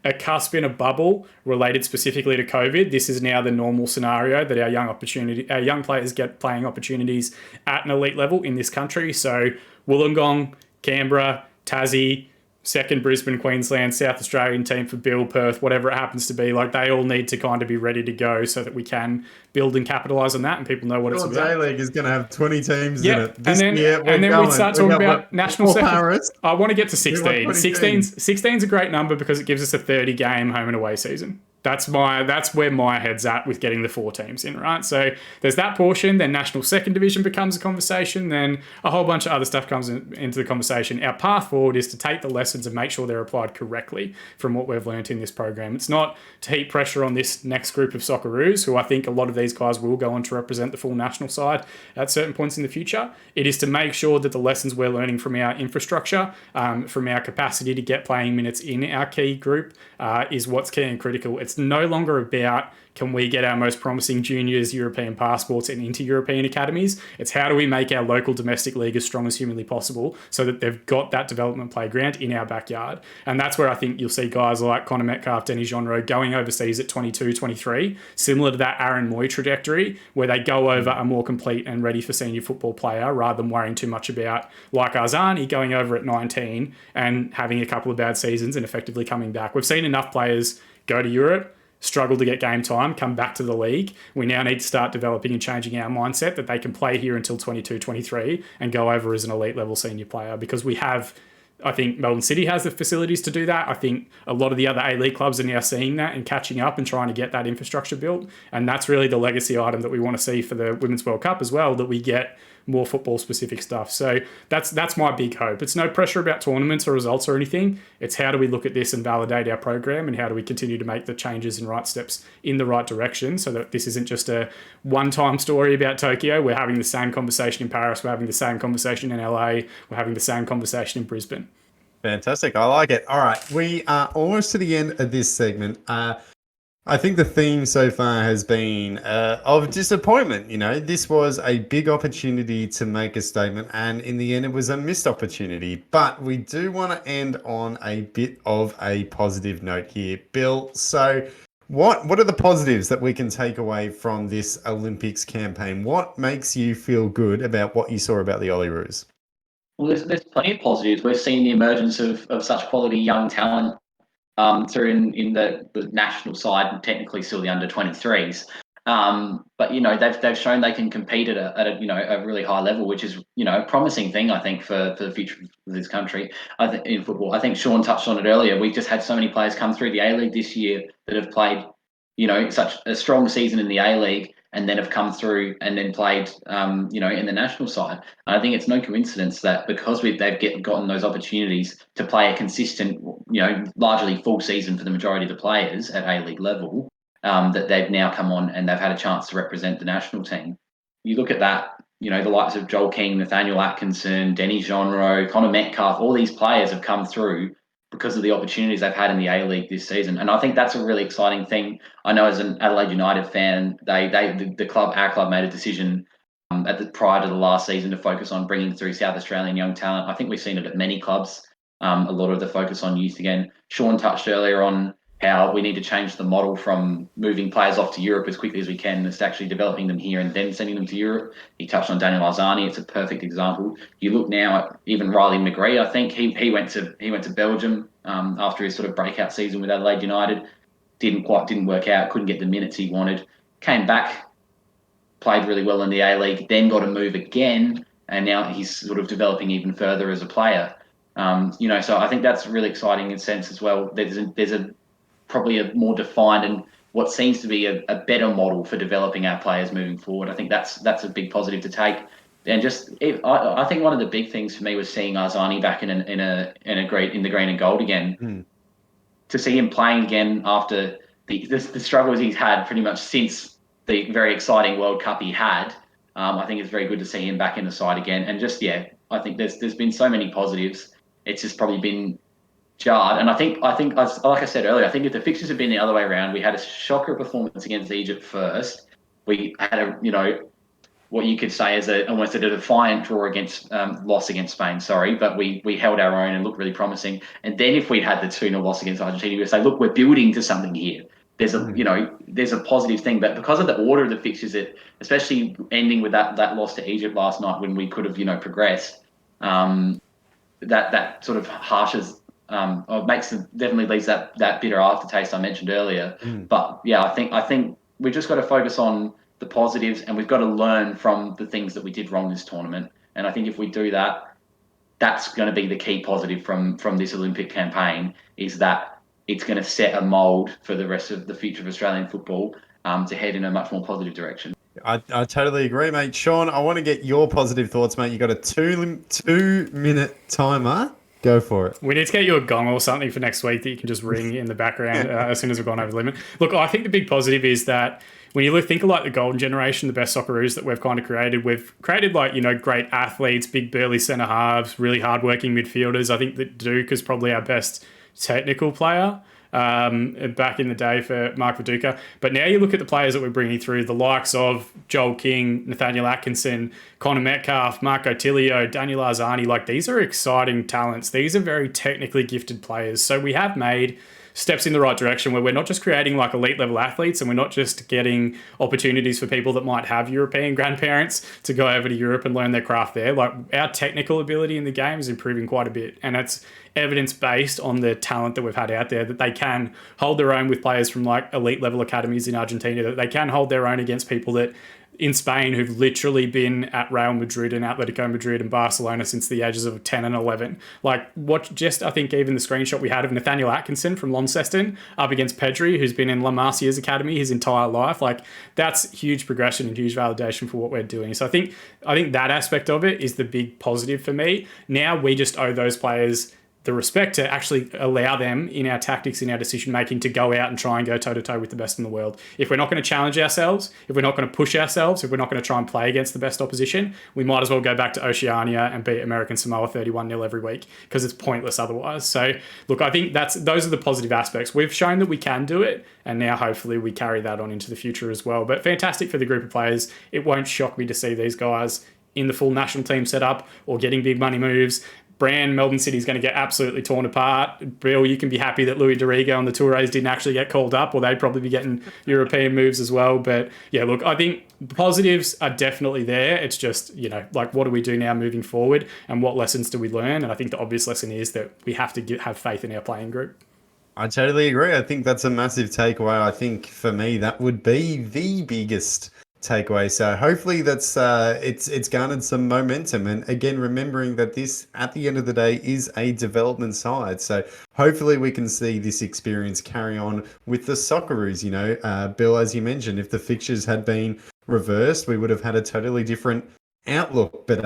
Speaker 2: a cusp in a bubble related specifically to COVID. This is now the normal scenario that our young players get playing opportunities at an elite level in this country. So Wollongong, Canberra, Tassie, second Brisbane, Queensland, South Australian team for Bill, Perth, whatever it happens to be, like they all need to kind of be ready to go so that we can build and capitalise on that and people know what it's about.
Speaker 1: A-League is going to have 20 teams in it.
Speaker 2: This year, we start talking about national second. I want to get to 16. 16's a great number because it gives us a 30-game home and away season. That's where my head's at with getting the 4 teams in, right? So there's that portion, then National Second Division becomes a conversation, then a whole bunch of other stuff comes into the conversation. Our path forward is to take the lessons and make sure they're applied correctly from what we've learned in this program. It's not to heap pressure on this next group of Socceroos, who I think a lot of these guys will go on to represent the full national side at certain points in the future. It is to make sure that the lessons we're learning from our infrastructure, from our capacity to get playing minutes in our key group, is what's key and critical. It's no longer about can we get our most promising juniors European passports and into European academies. It's how do we make our local domestic league as strong as humanly possible so that they've got that development playground in our backyard. And that's where I think you'll see guys like Connor Metcalf, Denny Jonro going overseas at 22, 23, similar to that Aaron Moy trajectory, where they go over a more complete and ready for senior football player rather than worrying too much about, like Arzani, going over at 19 and having a couple of bad seasons and effectively coming back. We've seen enough players go to Europe, struggle to get game time, come back to the league. We now need to start developing and changing our mindset that they can play here until 22, 23 and go over as an elite level senior player, because we have, I think Melbourne City has the facilities to do that. I think a lot of the other A-League clubs are now seeing that and catching up and trying to get that infrastructure built. And that's really the legacy item that we want to see for the Women's World Cup as well, that we get more football specific stuff. So that's my big hope. It's no pressure about tournaments or results or anything. It's how do we look at this and validate our program, and how do we continue to make the changes and right steps in the right direction so that this isn't just a one-time story about Tokyo. We're having the same conversation in Paris. We're having the same conversation in LA. We're having the same conversation in Brisbane.
Speaker 1: Fantastic. I like it. All right. We are almost to the end of this segment. I think the theme so far has been of disappointment. You know, this was a big opportunity to make a statement, and in the end, it was a missed opportunity. But we do want to end on a bit of a positive note here, Bill. So, what are the positives that we can take away from this Olympics campaign? What makes you feel good about what you saw about the Olyroos?
Speaker 3: Well, there's plenty of positives. We've seen the emergence of such quality young talent through in the national side, and technically still the under 23s. But you know, they've shown they can compete at a you know, a really high level, which is, you know, a promising thing, I think, for the future of this country. I think in football, I think Sean touched on it earlier. We've just had so many players come through the A-League this year that have played, you know, such a strong season in the A-League, and then have come through and then played, you know, in the national side. And I think it's no coincidence that because they've gotten those opportunities to play a consistent, you know, largely full season for the majority of the players at A-League level, that they've now come on and they've had a chance to represent the national team. You look at that, you know, the likes of Joel King, Nathaniel Atkinson, Denny Jonro, Connor Metcalf, all these players have come through because of the opportunities they've had in the A-League this season. And I think that's a really exciting thing. I know as an Adelaide United fan, our club made a decision prior to the last season to focus on bringing through South Australian young talent. I think we've seen it at many clubs, a lot of the focus on youth again. Sean touched earlier on how we need to change the model from moving players off to Europe as quickly as we can to actually developing them here and then sending them to Europe. He touched on Daniel Arzani. It's a perfect example. You look now at even Riley McGree. I think he went to Belgium after his sort of breakout season with Adelaide United. Didn't work out. Couldn't get the minutes he wanted. Came back, played really well in the A-League, then got a move again, and now he's sort of developing even further as a player. You know, so I think that's really exciting in a sense as well. There's probably a more defined and what seems to be a better model for developing our players moving forward. I think that's a big positive to take. And I think one of the big things for me was seeing Arzani back in the green and gold again. To see him playing again after the struggles he's had pretty much since the very exciting World Cup he had, I think it's very good to see him back in the side again. And I think there's been so many positives. It's just probably been jarred. And I think like I said earlier, I think if the fixtures had been the other way around, we had a shocker performance against Egypt first. We had what you could say is almost a defiant loss against Spain, but we held our own and looked really promising. And then if we'd had the 2-0 loss against Argentina, we'd say, look, we're building to something here. There's a positive thing, but because of the order of the fixtures, especially ending with that loss to Egypt last night when we could have progressed, that sort of harshes or definitely leaves that bitter aftertaste I mentioned earlier. But yeah, I think we've just got to focus on the positives, and we've got to learn from the things that we did wrong this tournament. And I think if we do that, that's going to be the key positive from this Olympic campaign, is that it's going to set a mould for the rest of the future of Australian football to head in a much more positive direction.
Speaker 1: I totally agree, mate. Sean, I want to get your positive thoughts, mate. You got a 2-minute timer. Go for it.
Speaker 2: We need to get you a gong or something for next week that you can just ring in the background as soon as we've gone over the limit. Look, I think the big positive is that when you think of like the golden generation, the best Socceroos that we've kind of created, we've created great athletes, big burly centre halves, really hardworking midfielders. I think that Duke is probably our best technical player. back in the day for Mark Viduka. But now you look at the players that we're bringing through, the likes of Joel King, Nathaniel Atkinson, Connor Metcalf, Marco Tilio, Daniel Arzani. Like, these are exciting talents. These are very technically gifted players. So we have made steps in the right direction where we're not just creating like elite level athletes, and we're not just getting opportunities for people that might have European grandparents to go over to Europe and learn their craft there. Like, our technical ability in the game is improving quite a bit, and that's evidence based on the talent that we've had out there, that they can hold their own with players from like elite level academies in Argentina, that they can hold their own against people that in Spain who've literally been at Real Madrid and Atletico Madrid and Barcelona since the ages of 10 and 11. Like, what just, I think even the screenshot we had of Nathaniel Atkinson from Launceston up against Pedri, who's been in La Masia's academy his entire life, like, that's huge progression and huge validation for what we're doing. So I think that aspect of it is the big positive for me. Now we just owe those players the respect to actually allow them in our tactics, in our decision making, to go out and try and go toe to toe with the best in the world. If we're not going to challenge ourselves, if we're not going to push ourselves, if we're not going to try and play against the best opposition, we might as well go back to Oceania and beat American Samoa 31-0 every week, because it's pointless otherwise. So look, I think those are the positive aspects. We've shown that we can do it, and now hopefully we carry that on into the future as well. But fantastic for the group of players. It won't shock me to see these guys in the full national team setup or getting big money moves. Brand, Melbourne City is going to get absolutely torn apart. Bill, you can be happy that Louis Dorigo and the Tourés didn't actually get called up, or they'd probably be getting European moves as well. But yeah, look, I think the positives are definitely there. It's just, like, what do we do now moving forward, and what lessons do we learn? And I think the obvious lesson is that we have to have faith in our playing group.
Speaker 1: I totally agree. I think that's a massive takeaway. I think for me, that would be the biggest takeaway. So hopefully that's it's garnered some momentum, and again, remembering that this at the end of the day is a development side. So hopefully we can see this experience carry on with the Socceroos. Bill, as you mentioned, if the fixtures had been reversed, we would have had a totally different outlook. But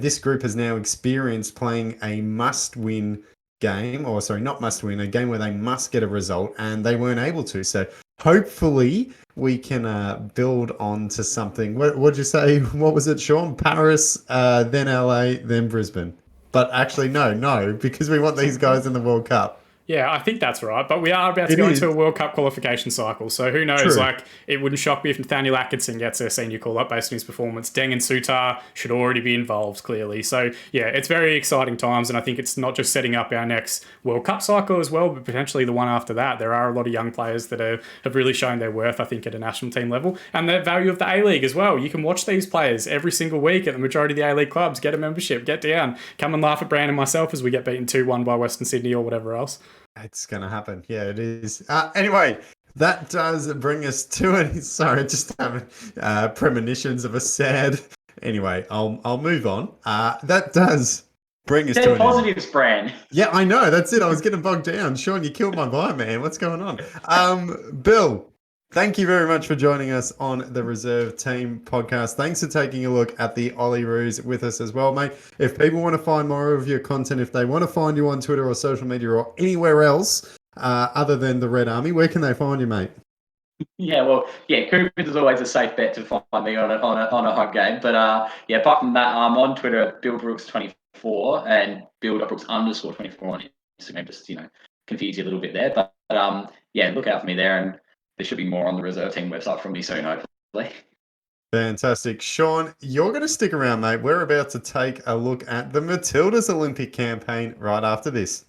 Speaker 1: this group has now experienced playing a must-win game, or sorry, not must-win, a game where they must get a result, and they weren't able to. So hopefully we can build on to something. What'd you say? What was it, Sean? Paris, then LA, then Brisbane. But actually, no, because we want these guys in the World Cup.
Speaker 2: Yeah, I think that's right. But we are about to go into a World Cup qualification cycle. So who knows?
Speaker 1: True.
Speaker 2: Like, it wouldn't shock me if Nathaniel Atkinson gets a senior call-up based on his performance. Deng and Sutar should already be involved, clearly. So, yeah, it's very exciting times. And I think it's not just setting up our next World Cup cycle as well, but potentially the one after that. There are a lot of young players that have really shown their worth, I think, at a national team level. And the value of the A-League as well. You can watch these players every single week at the majority of the A-League clubs. Get a membership. Get down. Come and laugh at Brand and myself as we get beaten 2-1 by Western Sydney or whatever else.
Speaker 1: It's going to happen. Yeah, it is. Anyway, that does bring us to it. Sorry, just having premonitions of a sad... Anyway, I'll move on. That does bring us to an
Speaker 3: positives, Brand.
Speaker 1: Yeah, I know. That's it. I was getting bogged down. Sean, you killed my vibe, man. What's going on? Bill, thank you very much for joining us on the Reserve Team podcast. Thanks for taking a look at the Olyroos with us as well, mate. If people want to find more of your content, if they want to find you on Twitter or social media or anywhere else other than the Red Army, where can they find you, mate?
Speaker 3: Coopers is always a safe bet to find me on a home game. But apart from that, I'm on Twitter at BillBrooks24 and Bill.Brooks_24 on Instagram. Just confuse you a little bit there, but look out for me there, and there should be more on the Reserve Team website from me soon, hopefully.
Speaker 1: Fantastic. Sean, you're going to stick around, mate. We're about to take a look at the Matildas Olympic campaign right after this.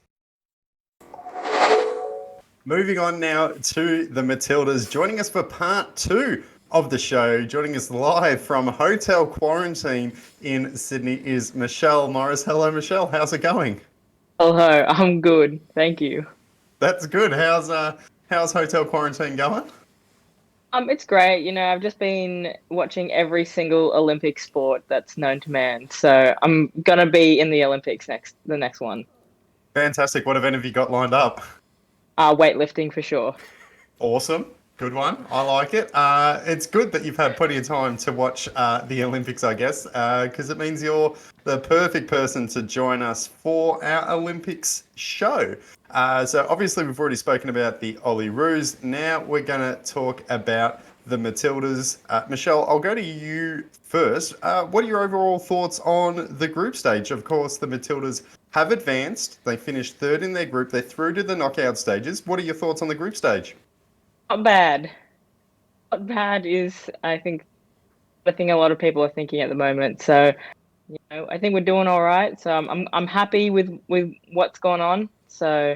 Speaker 1: Moving on now to the Matildas. Joining us for part 2 of the show, joining us live from hotel quarantine in Sydney is Michelle Morris. Hello, Michelle. How's it going?
Speaker 4: Hello, I'm good. Thank you.
Speaker 1: That's good. How's hotel quarantine going?
Speaker 4: It's great. I've just been watching every single Olympic sport that's known to man. So I'm gonna be in the Olympics the next one.
Speaker 1: Fantastic. What event have you got lined up?
Speaker 4: Weightlifting for sure.
Speaker 1: Awesome. Good one. I like it. It's good that you've had plenty of time to watch the Olympics, I guess, because it means you're the perfect person to join us for our Olympics show. So obviously we've already spoken about the Olyroos. Now we're going to talk about the Matildas. Michelle, I'll go to you first. What are your overall thoughts on the group stage? Of course, the Matildas have advanced. They finished third in their group. They're through to the knockout stages. What are your thoughts on the group stage?
Speaker 4: Not bad. Not bad is, I think, the thing a lot of people are thinking at the moment. So, I think we're doing all right. So I'm happy with what's going on. So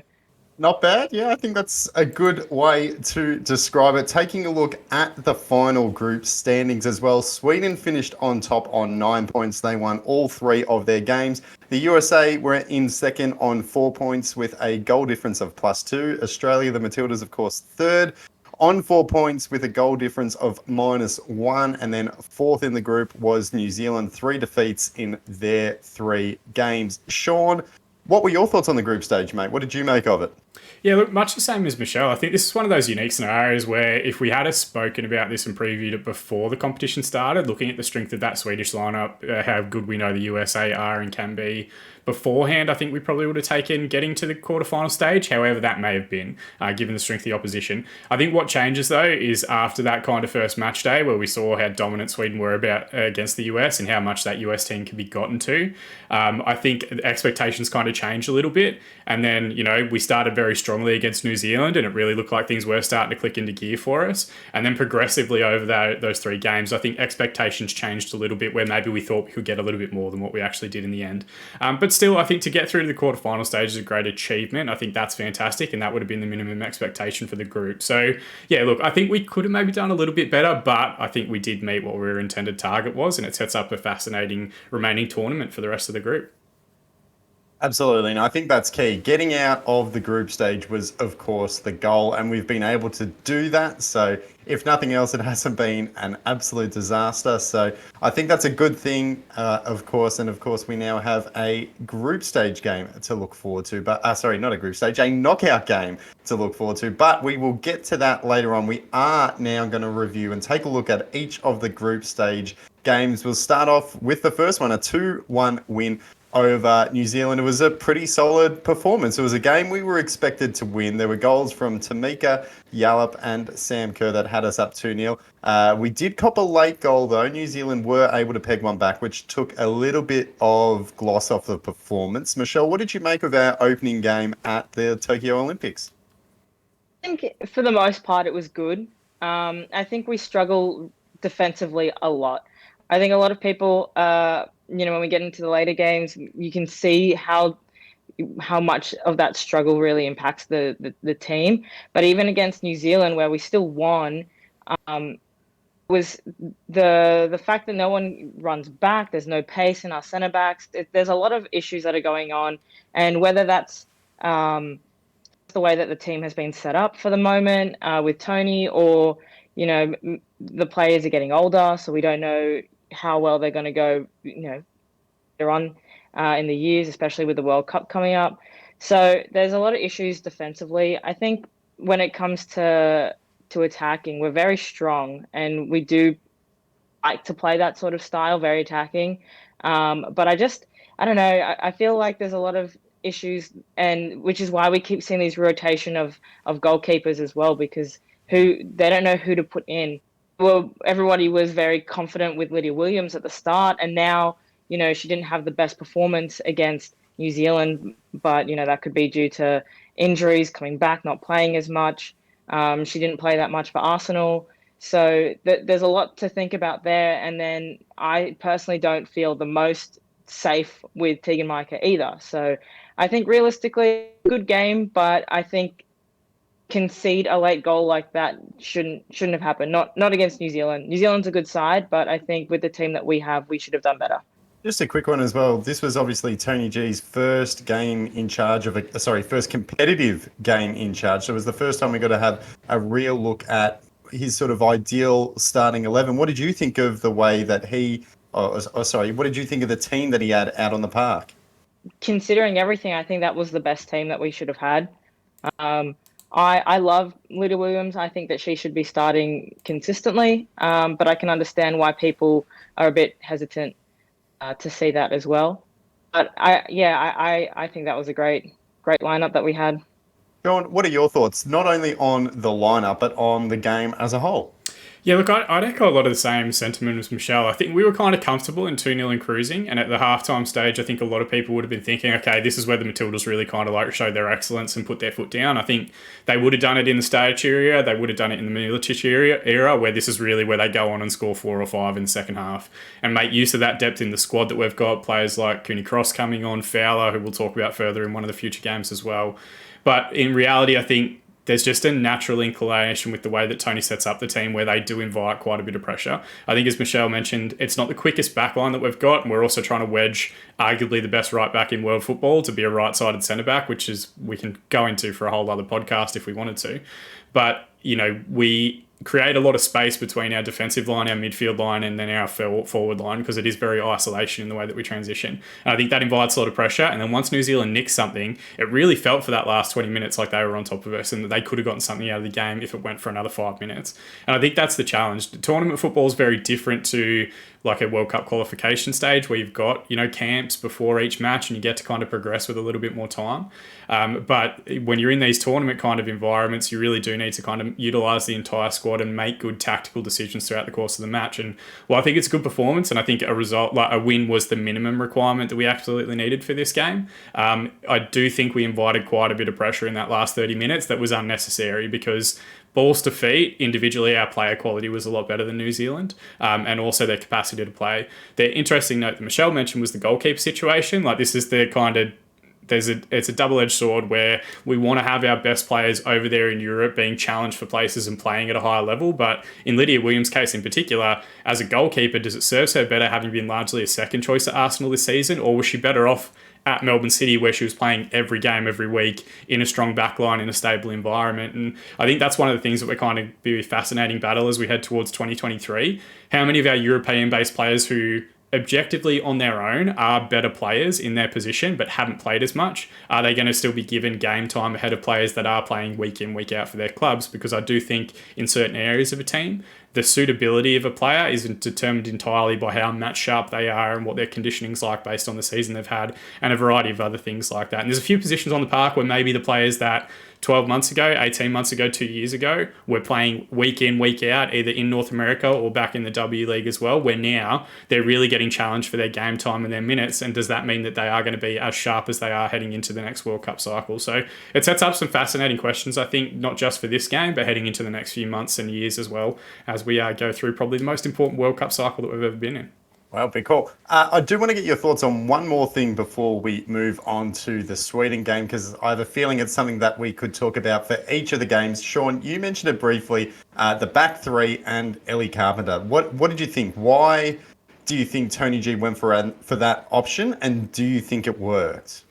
Speaker 1: Not bad. Yeah, I think that's a good way to describe it. Taking a look at the final group standings as well, Sweden finished on top on 9 points. They won all 3 of their games. The USA were in second on 4 points with a goal difference of +2. Australia, the Matildas, of course, third on 4 points with a goal difference of -1. And then fourth in the group was New Zealand, 3 defeats in their 3 games. Sean, what were your thoughts on the group stage, mate? What did you make of it?
Speaker 2: Yeah, look, much the same as Michelle. I think this is one of those unique scenarios where if we had spoken about this and previewed it before the competition started, looking at the strength of that Swedish lineup, how good we know the USA are and can be beforehand, I think we probably would have taken getting to the quarterfinal stage, however that may have been, given the strength of the opposition. I think what changes, though, is after that kind of first match day where we saw how dominant Sweden were against the US and how much that US team can be gotten to, I think expectations kind of changed a little bit. And then, we started very strongly against New Zealand and it really looked like things were starting to click into gear for us. And then progressively over those 3 games, I think expectations changed a little bit where maybe we thought we could get a little bit more than what we actually did in the end. But still, I think to get through to the quarterfinal stage is a great achievement. I think that's fantastic, and that would have been the minimum expectation for the group. So, yeah, look, I think we could have maybe done a little bit better, but I think we did meet what our intended target was, and it sets up a fascinating remaining tournament for the rest of the group.
Speaker 1: Absolutely, and I think that's key. Getting out of the group stage was, of course, the goal, and we've been able to do that. So, if nothing else, it hasn't been an absolute disaster. So, I think that's a good thing, of course. And of course, we now have a group stage game to look forward to. But sorry, not a group stage, a knockout game to look forward to. But we will get to that later on. We are now going to review and take a look at each of the group stage games. We'll start off with the first one, a 2-1 win over New Zealand. It was a pretty solid performance. It was a game we were expected to win. There were goals from Tamika Yallop and Sam Kerr that had us up 2-0. We did cop a late goal, though. New Zealand were able to peg one back, which took a little bit of gloss off the performance. Michelle, what did you make of our opening game at the Tokyo Olympics?
Speaker 4: I think for the most part it was good. I think we struggle defensively a lot. I think a lot of people, when we get into the later games, you can see how much of that struggle really impacts the team. But even against New Zealand, where we still won, was the fact that no one runs back. There's no pace in our centre backs. There's a lot of issues that are going on, and whether that's the way that the team has been set up for the moment with Tony, or the players are getting older, so we don't know how well they're going to go, they're on in the years, especially with the World Cup coming up. So there's a lot of issues defensively. I think when it comes to attacking, we're very strong, and we do like to play that sort of style, very attacking. But I don't know. I feel like there's a lot of issues, and which is why we keep seeing these rotation of goalkeepers as well, because they don't know who to put in. Well, everybody was very confident with Lydia Williams at the start, and now, she didn't have the best performance against New Zealand, but, that could be due to injuries, coming back, not playing as much. She didn't play that much for Arsenal. So there's a lot to think about there. And then I personally don't feel the most safe with Tegan Micah either. So I think realistically, good game, but I think concede a late goal like that shouldn't have happened. Not against New Zealand. New Zealand's a good side, but I think with the team that we have, we should have done better.
Speaker 1: Just a quick one as well. This was obviously Tony G's first game in charge of first competitive game in charge. So it was the first time we got to have a real look at his sort of ideal starting 11. What did you think of the way that what did you think of the team that he had out on the park?
Speaker 4: Considering everything, I think that was the best team that we should have had. I love Lydia Williams. I think that she should be starting consistently, but I can understand why people are a bit hesitant to see that as well. But I think that was a great lineup that we had.
Speaker 1: John, what are your thoughts, not only on the lineup, but on the game as a whole?
Speaker 2: Yeah, look, I'd echo a lot of the same sentiment as Michelle. I think we were kind of comfortable in 2-0 and cruising. And at the halftime stage, I think a lot of people would have been thinking, okay, this is where the Matildas really kind of like showed their excellence and put their foot down. I think they would have done it in the Stage area. They would have done it in the Militic era where this is really where they go on and score 4 or 5 in the second half and make use of that depth in the squad that we've got. Players like Cooney Cross coming on, Fowler, who we'll talk about further in one of the future games as well. But in reality, I think there's just a natural inclination with the way that Tony sets up the team where they do invite quite a bit of pressure. I think, as Michelle mentioned, it's not the quickest backline that we've got, and we're also trying to wedge arguably the best right back in world football to be a right-sided centre-back, which is we can go into for a whole other podcast if we wanted to. But, we create a lot of space between our defensive line, our midfield line, and then our forward line because it is very isolation in the way that we transition. And I think that invites a lot of pressure. And then once New Zealand nicked something, it really felt for that last 20 minutes like they were on top of us and that they could have gotten something out of the game if it went for another 5 minutes. And I think that's the challenge. Tournament football is very different to like a World Cup qualification stage where you've got, camps before each match and you get to kind of progress with a little bit more time. But when you're in these tournament kind of environments, you really do need to kind of utilise the entire squad and make good tactical decisions throughout the course of the match. And I think it's a good performance, and I think a result like a win was the minimum requirement that we absolutely needed for this game. I do think we invited quite a bit of pressure in that last 30 minutes that was unnecessary because balls to feet, individually, our player quality was a lot better than New Zealand, and also their capacity to play. The interesting note that Michelle mentioned was the goalkeeper situation. Like, this is the kind of it's a double-edged sword where we want to have our best players over there in Europe being challenged for places and playing at a higher level. But in Lydia Williams' case in particular, as a goalkeeper, does it serve her better having been largely a second choice at Arsenal this season, or was she better off at Melbourne City where she was playing every game every week in a strong backline in a stable environment? And I think that's one of the things that we're kind of be a fascinating battle as we head towards 2023. How many of our European-based players who objectively on their own are better players in their position but haven't played as much, are they going to still be given game time ahead of players that are playing week in, week out for their clubs? Because I do think in certain areas of a team, the suitability of a player isn't determined entirely by how match sharp they are and what their conditioning's like based on the season they've had and a variety of other things like that. And there's a few positions on the park where maybe the players that 12 months ago, 18 months ago, 2 years ago, were playing week in, week out, either in North America or back in the W League as well, where now they're really getting challenged for their game time and their minutes. And does that mean that they are going to be as sharp as they are heading into the next World Cup cycle? So it sets up some fascinating questions, I think, not just for this game, but heading into the next few months and years as well, as we go through probably the most important World Cup cycle that we've ever been in.
Speaker 1: Well, be cool. I do want to get your thoughts on one more thing before we move on to the Sweden game, because I have a feeling it's something that we could talk about for each of the games. Sean, you mentioned it briefly, the back three and Ellie Carpenter. What did you think? Why do you think Tony G went for that option, and do you think it worked?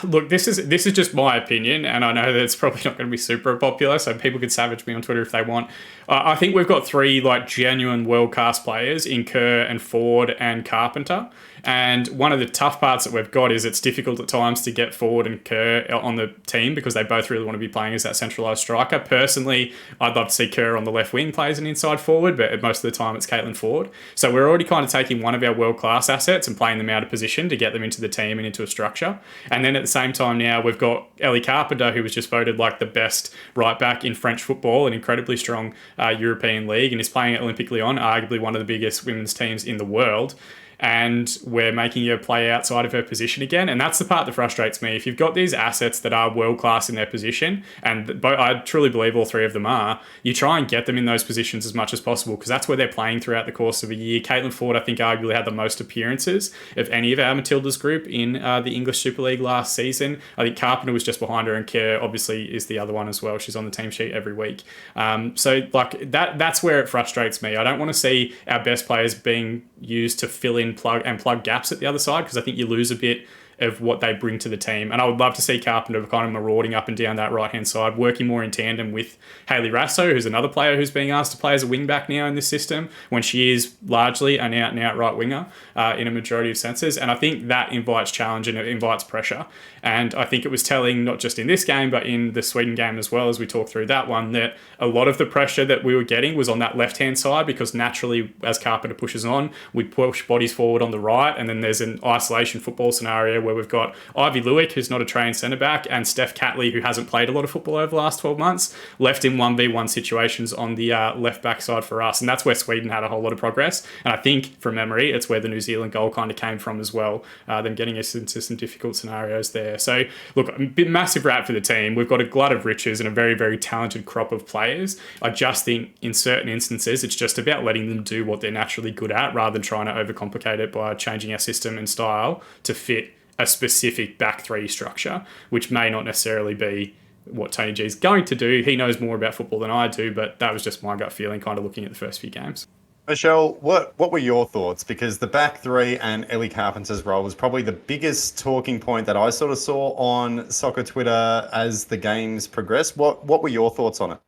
Speaker 2: Look, this is just my opinion, and I know that it's probably not going to be super popular, so people can savage me on Twitter if they want. I think we've got three genuine world-class players in Kerr and Ford and Carpenter. And one of the tough parts that we've got is it's difficult at times to get Ford and Kerr on the team because they both really want to be playing as that centralised striker. Personally, I'd love to see Kerr on the left wing play as an inside forward, but most of the time it's Caitlin Ford. So we're already kind of taking one of our world-class assets and playing them out of position to get them into the team and into a structure. And then at the same time now, we've got Ellie Carpenter, who was just voted the best right back in French football, an incredibly strong European league, and is playing at Olympique Lyon, arguably one of the biggest women's teams in the world. And we're making her play outside of her position again. And that's the part that frustrates me. If you've got these assets that are world-class in their position, and I truly believe all three of them are, you try and get them in those positions as much as possible because that's where they're playing throughout the course of a year. Caitlin Ford, I think, arguably had the most appearances of any of our Matildas group in the English Super League last season. I think Carpenter was just behind her, and Kerr obviously is the other one as well. She's on the team sheet every week. That's where it frustrates me. I don't want to see our best players being used to fill in plug gaps at the other side because I think you lose a bit of what they bring to the team. And I would love to see Carpenter kind of marauding up and down that right-hand side, working more in tandem with Hayley Rasso, who's another player who's being asked to play as a wing-back now in this system, when she is largely an out-and-out right winger in a majority of senses. And I think that invites challenge and it invites pressure. And I think it was telling, not just in this game, but in the Sweden game as well, as we talk through that one, that a lot of the pressure that we were getting was on that left-hand side because naturally, as Carpenter pushes on, we push bodies forward on the right, and then there's an isolation football scenario where where we've got Ivy Lewick, who's not a trained centre back, and Steph Catley, who hasn't played a lot of football over the last 12 months, left in 1v1 situations on the left back side for us. And that's where Sweden had a whole lot of progress. And I think, from memory, it's where the New Zealand goal kind of came from as well, them getting us into some difficult scenarios there. So, look, a massive wrap for the team. We've got a glut of riches and a very, very talented crop of players. I just think in certain instances, it's just about letting them do what they're naturally good at rather than trying to overcomplicate it by changing our system and style to fit a specific back three structure, which may not necessarily be what Tony G is going to do. He knows more about football than I do, but that was just my gut feeling kind of looking at the first few games.
Speaker 1: Michelle, what were your thoughts? Because the back three and Ellie Carpenter's role was probably the biggest talking point that I sort of saw on soccer Twitter as the games progressed. What were your thoughts on it?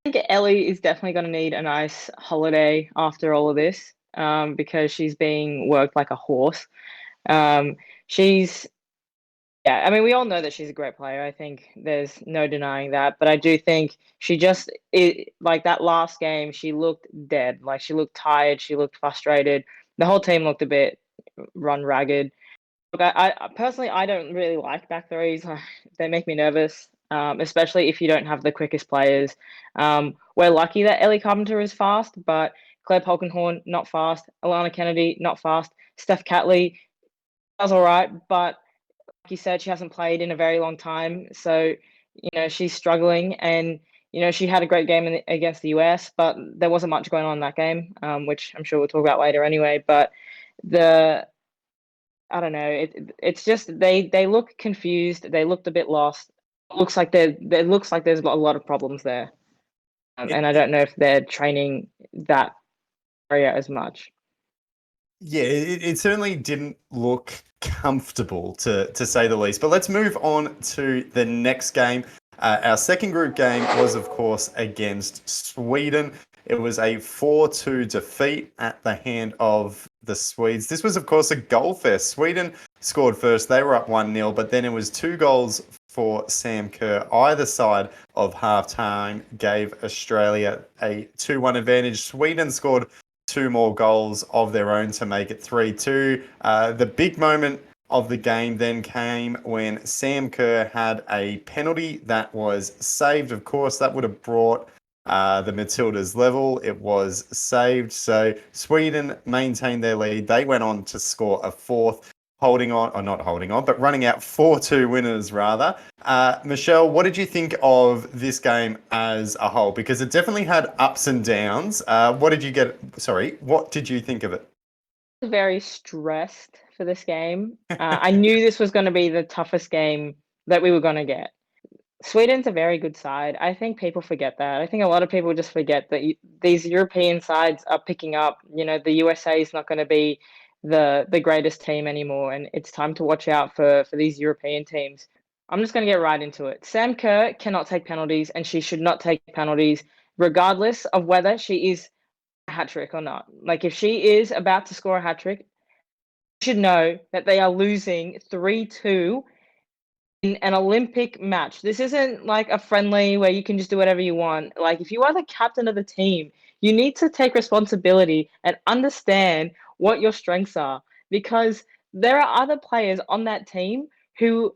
Speaker 4: I think Ellie is definitely going to need a nice holiday after all of this, because she's being worked like a horse. Yeah, I mean, we all know that she's a great player. I think there's no denying that. But I do think like that last game, she looked dead. Like, she looked tired. She looked frustrated. The whole team looked a bit run ragged. Look, I personally, I don't really like back threes. They make me nervous, especially if you don't have the quickest players. We're lucky that Ellie Carpenter is fast, but Claire Polkenhorn, not fast. Alana Kennedy, not fast. Steph Catley does all right, but like you said, she hasn't played in a very long time. So, she's struggling, and, she had a great game against the US, but there wasn't much going on in that game, which I'm sure we'll talk about later anyway. But I don't know. It's just they look confused. They looked a bit lost. It looks like there's a lot of problems there, and I don't know if they're training that area as much.
Speaker 1: Yeah, it certainly didn't look comfortable to say the least. But let's move on to the next game. Our second group game was, of course, against Sweden. It was a 4-2 defeat at the hand of the Swedes. This was, of course, a goal fest. Sweden scored first. They were up 1-0, but then it was 2 goals for Sam Kerr. Either side of halftime gave Australia a 2-1 advantage. Sweden scored 2 more goals of their own to make it 3-2. The big moment of the game then came when Sam Kerr had a penalty that was saved. Of course, that would have brought the Matildas level. It was saved. So Sweden maintained their lead. They went on to score a fourth, running out 4-2 winners rather. Michelle, what did you think of this game as a whole? Because it definitely had ups and downs. What did you think of it?
Speaker 4: I was very stressed for this game. I knew this was going to be the toughest game that we were going to get. Sweden's a very good side. I think people forget that. I think a lot of people just forget that these European sides are picking up. The USA is not going to be the greatest team anymore, and it's time to watch out for these European teams. I'm just going to get right into it. Sam Kerr cannot take penalties, and she should not take penalties, regardless of whether she is a hat trick or not. Like, if she is about to score a hat trick, you should know that they are losing 3-2 in an Olympic match. This isn't like a friendly where you can just do whatever you want. Like, if you are the captain of the team, you need to take responsibility and understand what your strengths are, because there are other players on that team who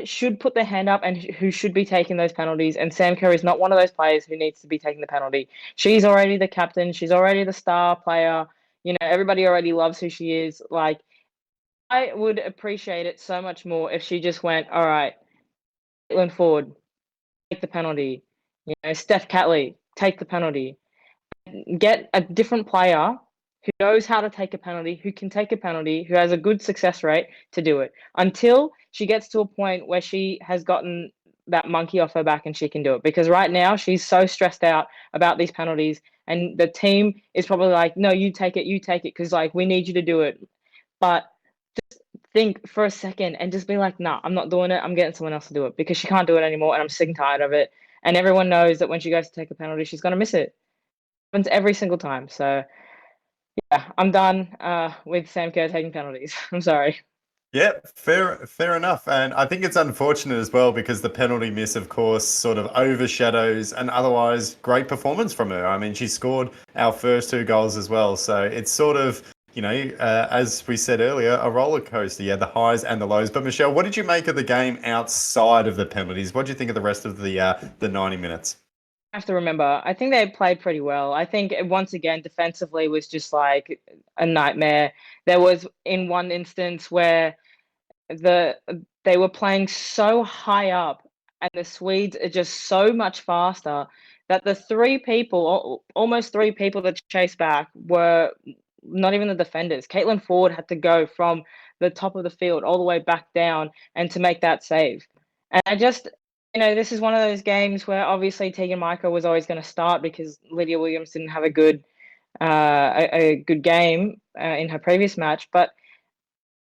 Speaker 4: should put their hand up and who should be taking those penalties. And Sam Kerr is not one of those players who needs to be taking the penalty. She's already the captain. She's already the star player. Everybody already loves who she is. Like, I would appreciate it so much more if she just went, all right, Caitlin Ford, take the penalty. Steph Catley, take the penalty. Get a different player who knows how to take a penalty, who can take a penalty, who has a good success rate to do it, until she gets to a point where she has gotten that monkey off her back and she can do it. Because right now she's so stressed out about these penalties, and the team is probably like, no, you take it, because, like, we need you to do it. But just think for a second and just be like, nah, I'm not doing it. I'm getting someone else to do it, because she can't do it anymore, and I'm sick and tired of it. And everyone knows that when she goes to take a penalty, she's going to miss it. It happens every single time. So, yeah, I'm done with Sam Kerr taking penalties. I'm sorry.
Speaker 1: Yeah, fair enough. And I think it's unfortunate as well, because the penalty miss, of course, sort of overshadows an otherwise great performance from her. I mean, she scored our first 2 goals as well. So it's sort of, as we said earlier, a roller coaster. Yeah, the highs and the lows. But Michelle, what did you make of the game outside of the penalties? What did you think of the rest of the 90 minutes?
Speaker 4: I have to remember, I think they played pretty well. I think once again, defensively was just like a nightmare. There was in one instance where the they were playing so high up and the Swedes are just so much faster that the almost three people that chased back were not even the defenders. Caitlin Ford had to go from the top of the field all the way back down and to make that save. And I just, this is one of those games where obviously Tegan Micah was always going to start because Lydia Williams didn't have a good good game in her previous match. But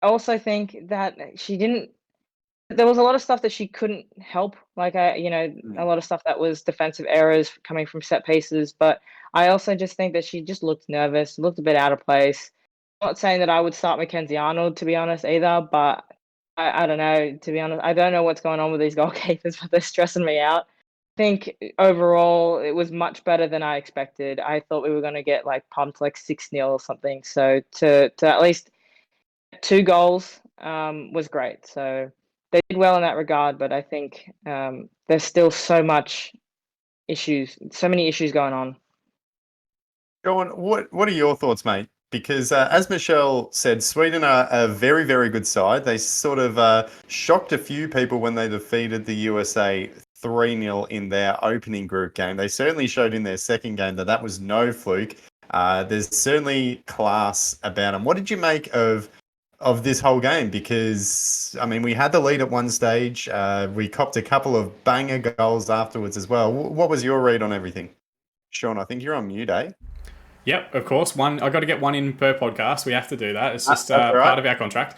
Speaker 4: I also think that she didn't. There was a lot of stuff that she couldn't help, like a lot of stuff that was defensive errors coming from set pieces. But I also just think that she just looked nervous, looked a bit out of place. I'm not saying that I would start Mackenzie Arnold, to be honest, either. But I don't know, to be honest. I don't know what's going on with these goalkeepers, but they're stressing me out. I think overall it was much better than I expected. I thought we were going to get like pumped like 6-0 or something. So to at least 2 goals was great. So they did well in that regard, but I think there's still so many issues going on.
Speaker 1: John, what are your thoughts, mate? Because as Michelle said, Sweden are a very, very good side. They sort of shocked a few people when they defeated the USA 3-0 in their opening group game. They certainly showed in their second game that was no fluke. There's certainly class about them. What did you make of this whole game? Because, I mean, we had the lead at one stage. We copped a couple of banger goals afterwards as well. What was your read on everything? Sean, I think you're on mute, eh?
Speaker 2: Yep, of course. I got to get one in per podcast. We have to do that. It's just
Speaker 1: right.
Speaker 2: part of our contract.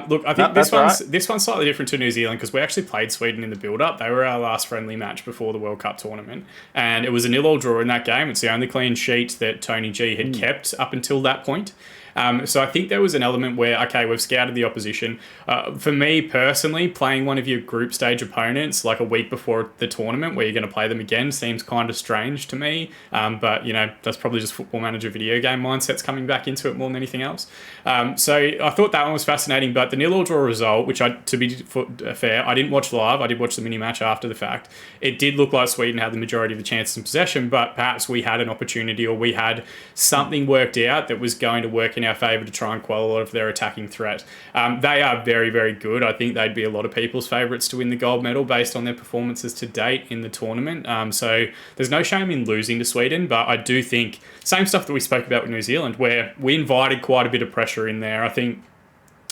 Speaker 2: Look, I think this one's slightly different to New Zealand because we actually played Sweden in the build-up. They were our last friendly match before the World Cup tournament, and it was a 0-0 draw in that game. It's the only clean sheet that Tony G had kept up until that point. So I think there was an element where, okay, we've scouted the opposition. For me personally, playing one of your group stage opponents like a week before the tournament where you're going to play them again seems kind of strange to me. But, that's probably just Football Manager video game mindsets coming back into it more than anything else. So I thought that one was fascinating. But the 0-0 draw result, which to be fair, I didn't watch live. I did watch the mini match after the fact. It did look like Sweden had the majority of the chances in possession, but perhaps we had an opportunity or we had something worked out that was going to work in our favour to try and quell a lot of their attacking threat. They are very, very good. I think they'd be a lot of people's favourites to win the gold medal based on their performances to date in the tournament. So there's no shame in losing to Sweden, but I do think same stuff that we spoke about with New Zealand, where we invited quite a bit of pressure in there. I think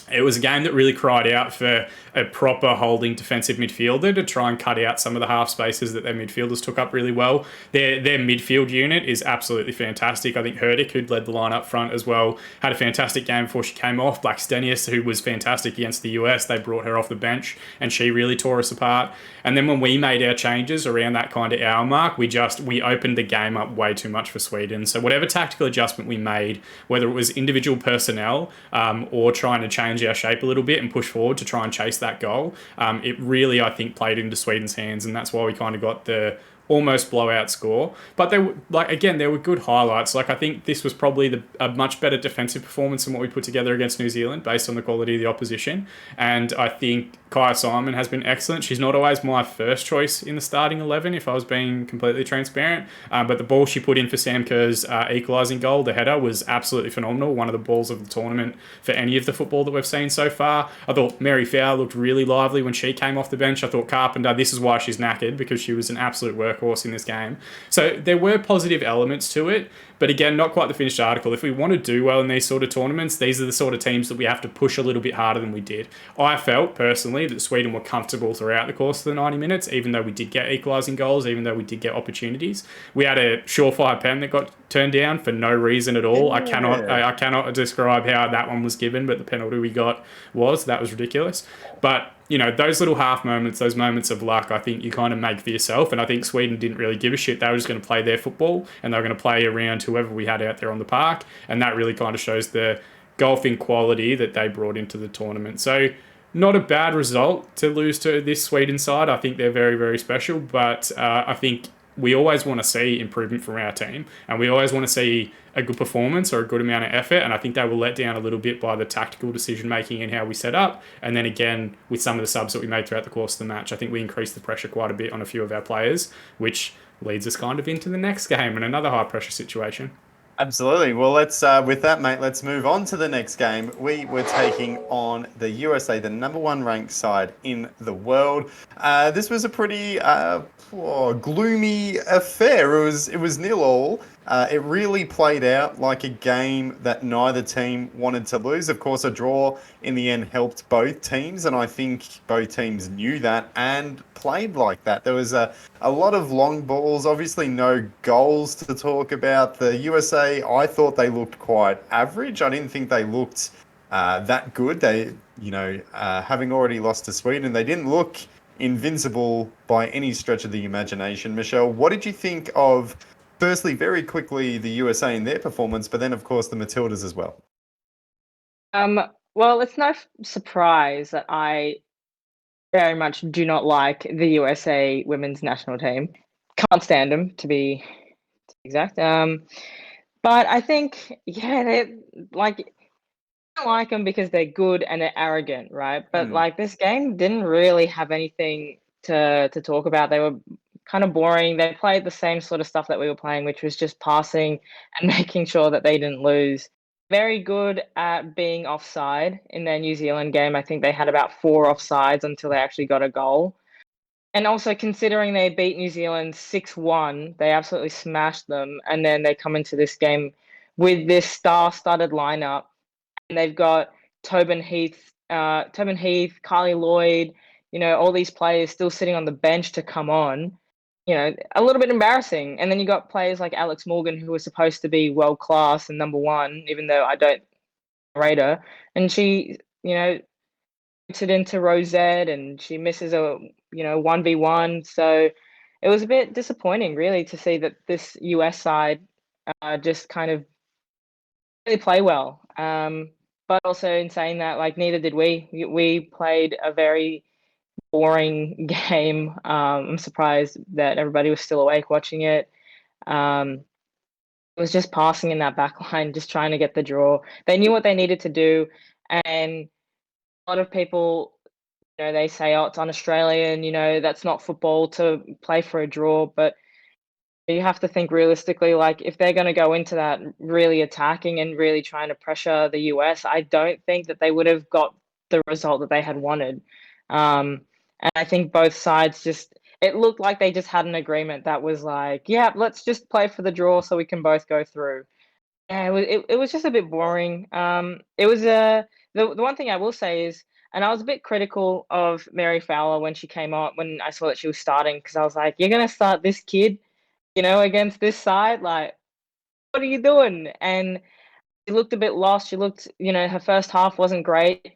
Speaker 2: it was a game that really cried out for a proper holding defensive midfielder to try and cut out some of the half spaces that their midfielders took up really well. Their midfield unit is absolutely fantastic. I think Herdick, who'd led the line up front as well, had a fantastic game before she came off. Blackstenius, who was fantastic against the US, they brought her off the bench and she really tore us apart. And then when we made our changes around that kind of hour mark, we opened the game up way too much for Sweden. So whatever tactical adjustment we made, whether it was individual personnel or trying to change our shape a little bit and push forward to try and chase that goal, it really, I think, played into Sweden's hands, and that's why we kind of got the almost blowout score. But there were good highlights. I think this was probably a much better defensive performance than what we put together against New Zealand based on the quality of the opposition. And I think Kaya Simon has been excellent. She's not always my first choice in the starting 11, if I was being completely transparent. But the ball she put in for Sam Kerr's equalising goal, the header, was absolutely phenomenal. One of the balls of the tournament for any of the football that we've seen so far. I thought Mary Fowler looked really lively when she came off the bench. I thought Carpenter, this is why she's knackered, because she was an absolute workhorse in this game. So there were positive elements to it, but again, not quite the finished article. If we want to do well in these sort of tournaments, these are the sort of teams that we have to push a little bit harder than we did. I felt personally that Sweden were comfortable throughout the course of the 90 minutes, even though we did get equalising goals, even though we did get opportunities. We had a surefire pen that got turned down for no reason at all. Yeah. I cannot describe how that one was given, but the penalty we got that was ridiculous. But those little half moments, those moments of luck, I think you kind of make for yourself. And I think Sweden didn't really give a shit. They were just going to play their football and they were going to play around whoever we had out there on the park. And that really kind of shows the golfing quality that they brought into the tournament. So not a bad result to lose to this Sweden side. I think they're very, very special. But I think we always want to see improvement from our team, and we always want to see a good performance or a good amount of effort. And I think they were let down a little bit by the tactical decision making and how we set up. And then again, with some of the subs that we made throughout the course of the match, I think we increased the pressure quite a bit on a few of our players, which leads us kind of into the next game and another high pressure situation.
Speaker 1: Absolutely. Well, let's with that, mate. Let's move on to the next game. We were taking on the USA, the number one ranked side in the world. This was a pretty gloomy affair. It was 0-0. It really played out like a game that neither team wanted to lose. Of course, a draw in the end helped both teams, and I think both teams knew that and played like that. There was a lot of long balls, obviously no goals to talk about. The USA, I thought they looked quite average. I didn't think they looked that good. They, having already lost to Sweden, they didn't look invincible by any stretch of the imagination. Michelle, what did you think of, firstly, very quickly, the USA in their performance, but then, of course, the Matildas as well?
Speaker 4: Well, it's no surprise that I very much do not like the USA women's national team. Can't stand them, to be exact. But I think, they I like them because they're good and they're arrogant, right? But this game didn't really have anything to talk about. They were kind of boring. They played the same sort of stuff that we were playing, which was just passing and making sure that they didn't lose. Very good at being offside in their New Zealand game. I think they had about 4 offsides until they actually got a goal. And also considering they beat New Zealand 6-1, they absolutely smashed them. And then they come into this game with this star-studded lineup. And they've got Tobin Heath, Kylie Lloyd, all these players still sitting on the bench to come on. A little bit embarrassing. And then you got players like Alex Morgan, who was supposed to be world class and number one, even though I don't rate her. And she, puts it into Rosette and she misses a, 1v1. So it was a bit disappointing, really, to see that this US side just kind of really play well. But also in saying that, neither did we. We played a very boring game. I'm surprised that everybody was still awake watching it. It was just passing in that back line, just trying to get the draw. They knew what they needed to do, and a lot of people, they say, oh, it's un-Australian, that's not football to play for a draw, but you have to think realistically, if they're going to go into that really attacking and really trying to pressure the US, I don't think that they would have got the result that they had wanted. And I think both sides it looked like they just had an agreement that was yeah, let's just play for the draw so we can both go through. Yeah, it was just a bit boring. It was the one thing I will say is, and I was a bit critical of Mary Fowler when she came out, when I saw that she was starting, because I was like, you're going to start this kid, against this side? What are you doing? And she looked a bit lost. She looked, her first half wasn't great.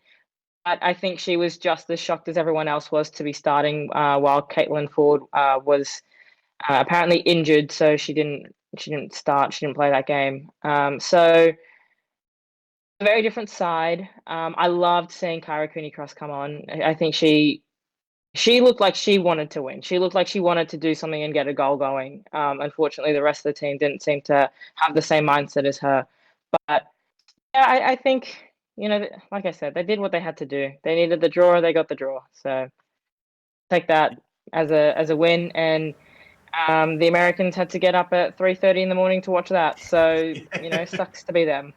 Speaker 4: But I think she was just as shocked as everyone else was to be starting while Caitlin Ford was apparently injured, so she didn't start. She didn't play that game. So a very different side. I loved seeing Kyra Cooney-Cross come on. I think she looked like she wanted to win. She looked like she wanted to do something and get a goal going. Unfortunately, the rest of the team didn't seem to have the same mindset as her. But yeah, I think, like I said, they did what they had to do. They needed the draw, they got the draw. So take that as a win. And the Americans had to get up at 3:30 in the morning to watch that. So, sucks to be them.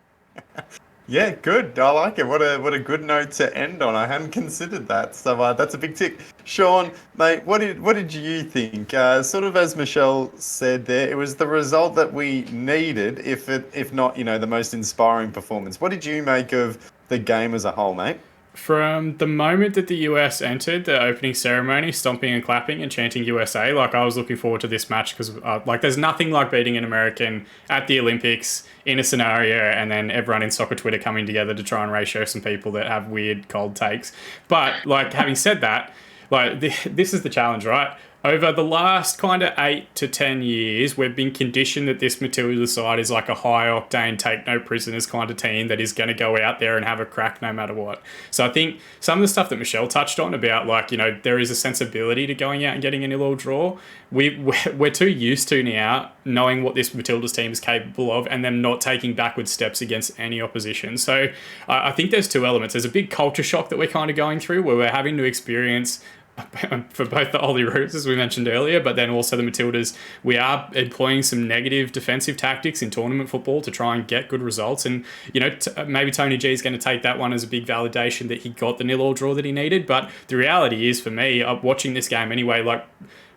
Speaker 1: Yeah, good. I like it. What a good note to end on. I hadn't considered that. So that's a big tick. Sean, mate, what did you think? Sort of as Michelle said there, it was the result that we needed, if not, the most inspiring performance. What did you make of the game as a whole, mate?
Speaker 2: From the moment that the US entered the opening ceremony, stomping and clapping and chanting USA, I was looking forward to this match because, there's nothing like beating an American at the Olympics in a scenario and then everyone in soccer Twitter coming together to try and ratio some people that have weird, cold takes. But, having said that, this is the challenge, right? over the last kind of 8 to 10 years, we've been conditioned that this Matilda side is like a high octane, take no prisoners kind of team that is going to go out there and have a crack no matter what. So I think some of the stuff that Michelle touched on about, like, you know, there is a sensibility to going out and getting a 0-0 draw. We're too used to now knowing what this Matilda's team is capable of and them not taking backward steps against any opposition. So I think there's two elements. There's a big culture shock that we're kind of going through where we're having to experience for both the Olyroos, as we mentioned earlier, but then also the Matildas, we are employing some negative defensive tactics in tournament football to try and get good results. And, you know, maybe Tony G is going to take that one as a big validation that he got the 0-0 draw that he needed. But the reality is, for me, watching this game anyway, like,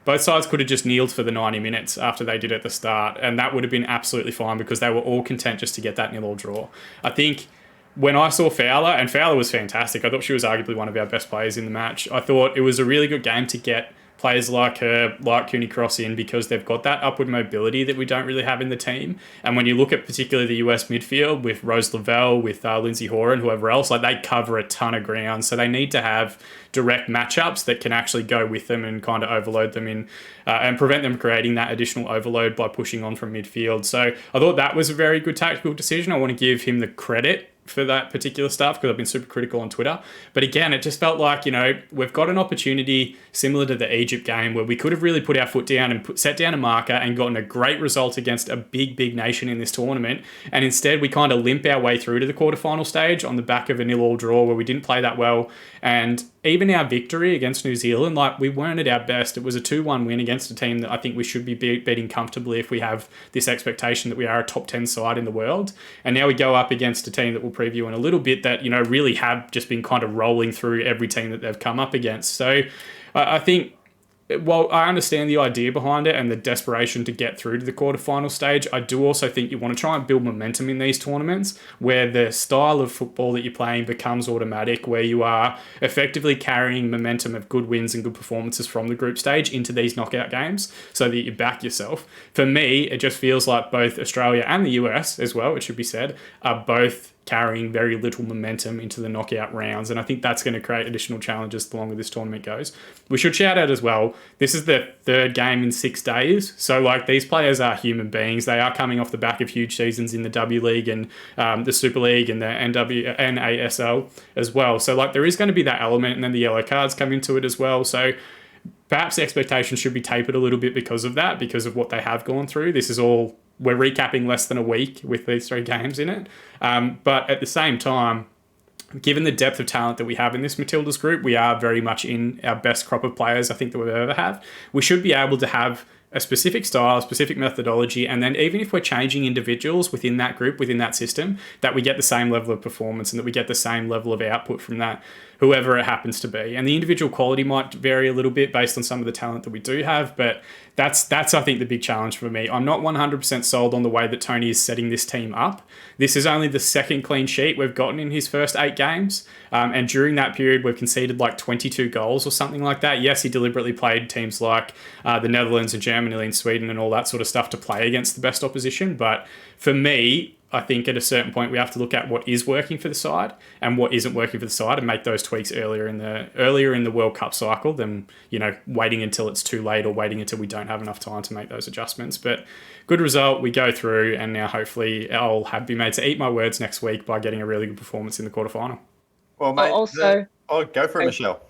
Speaker 2: both sides could have just kneeled for the 90 minutes after they did at the start, and that would have been absolutely fine because they were all content just to get that 0-0 draw. I think when I saw Fowler, and Fowler was fantastic, I thought she was arguably one of our best players in the match. I thought it was a really good game to get players like her, like Cooney Cross in, because they've got that upward mobility that we don't really have in the team. And when you look at particularly the US midfield with Rose Lavelle, with Lindsay Horan, whoever else, like, they cover a ton of ground. So they need to have direct matchups that can actually go with them and kind of overload them in and prevent them creating that additional overload by pushing on from midfield. So I thought that was a very good tactical decision. I want to give him the credit for that particular stuff because I've been super critical on Twitter. But again, it just felt like, you know, we've got an opportunity similar to the Egypt game where we could have really put our foot down and set down a marker and gotten a great result against a big nation in this tournament. And instead, we kind of limp our way through to the quarterfinal stage on the back of a 0-0 draw where we didn't play that well. And even our victory against New Zealand, like, we weren't at our best. It was a 2-1 win against a team that I think we should be beating comfortably if we have this expectation that we are a top 10 side in the world. And now we go up against a team that we'll preview in a little bit that, you know, really have just been kind of rolling through every team that they've come up against. So I think, while I understand the idea behind it and the desperation to get through to the quarterfinal stage, I do also think you want to try and build momentum in these tournaments where the style of football that you're playing becomes automatic, where you are effectively carrying momentum of good wins and good performances from the group stage into these knockout games so that you back yourself. For me, it just feels like both Australia and the US as well, it should be said, are both carrying very little momentum into the knockout rounds. And I think that's going to create additional challenges the longer this tournament goes. We should shout out as well, this is the third game in 6 days. So, like, these players are human beings. They are coming off the back of huge seasons in the W League and the Super League and the NASL as well. So, like, there is going to be that element, and then the yellow cards come into it as well. So perhaps the expectations should be tapered a little bit because of that, because of what they have gone through. This is all, we're recapping less than a week with these 3 games in it. But at the same time, given the depth of talent that we have in this Matildas group, we are very much in our best crop of players I think that we've ever had. We should be able to have a specific style, a specific methodology, and then even if we're changing individuals within that group, within that system, that we get the same level of performance and that we get the same level of output from that, whoever it happens to be. And the individual quality might vary a little bit based on some of the talent that we do have, but that's I think the big challenge for me. I'm not 100% sold on the way that Tony is setting this team up. This is only the second clean sheet we've gotten in his first 8 games. And during that period, we've conceded like 22 goals or something like that. Yes, he deliberately played teams like the Netherlands and Germany and Sweden and all that sort of stuff to play against the best opposition. But for me, I think at a certain point we have to look at what is working for the side and what isn't working for the side and make those tweaks earlier in the World Cup cycle than, you know, waiting until it's too late or waiting until we don't have enough time to make those adjustments. But good result, we go through, and now hopefully I'll be made to eat my words next week by getting a really good performance in the quarterfinal.
Speaker 1: Well, mate,
Speaker 4: also,
Speaker 1: go for it, Michelle.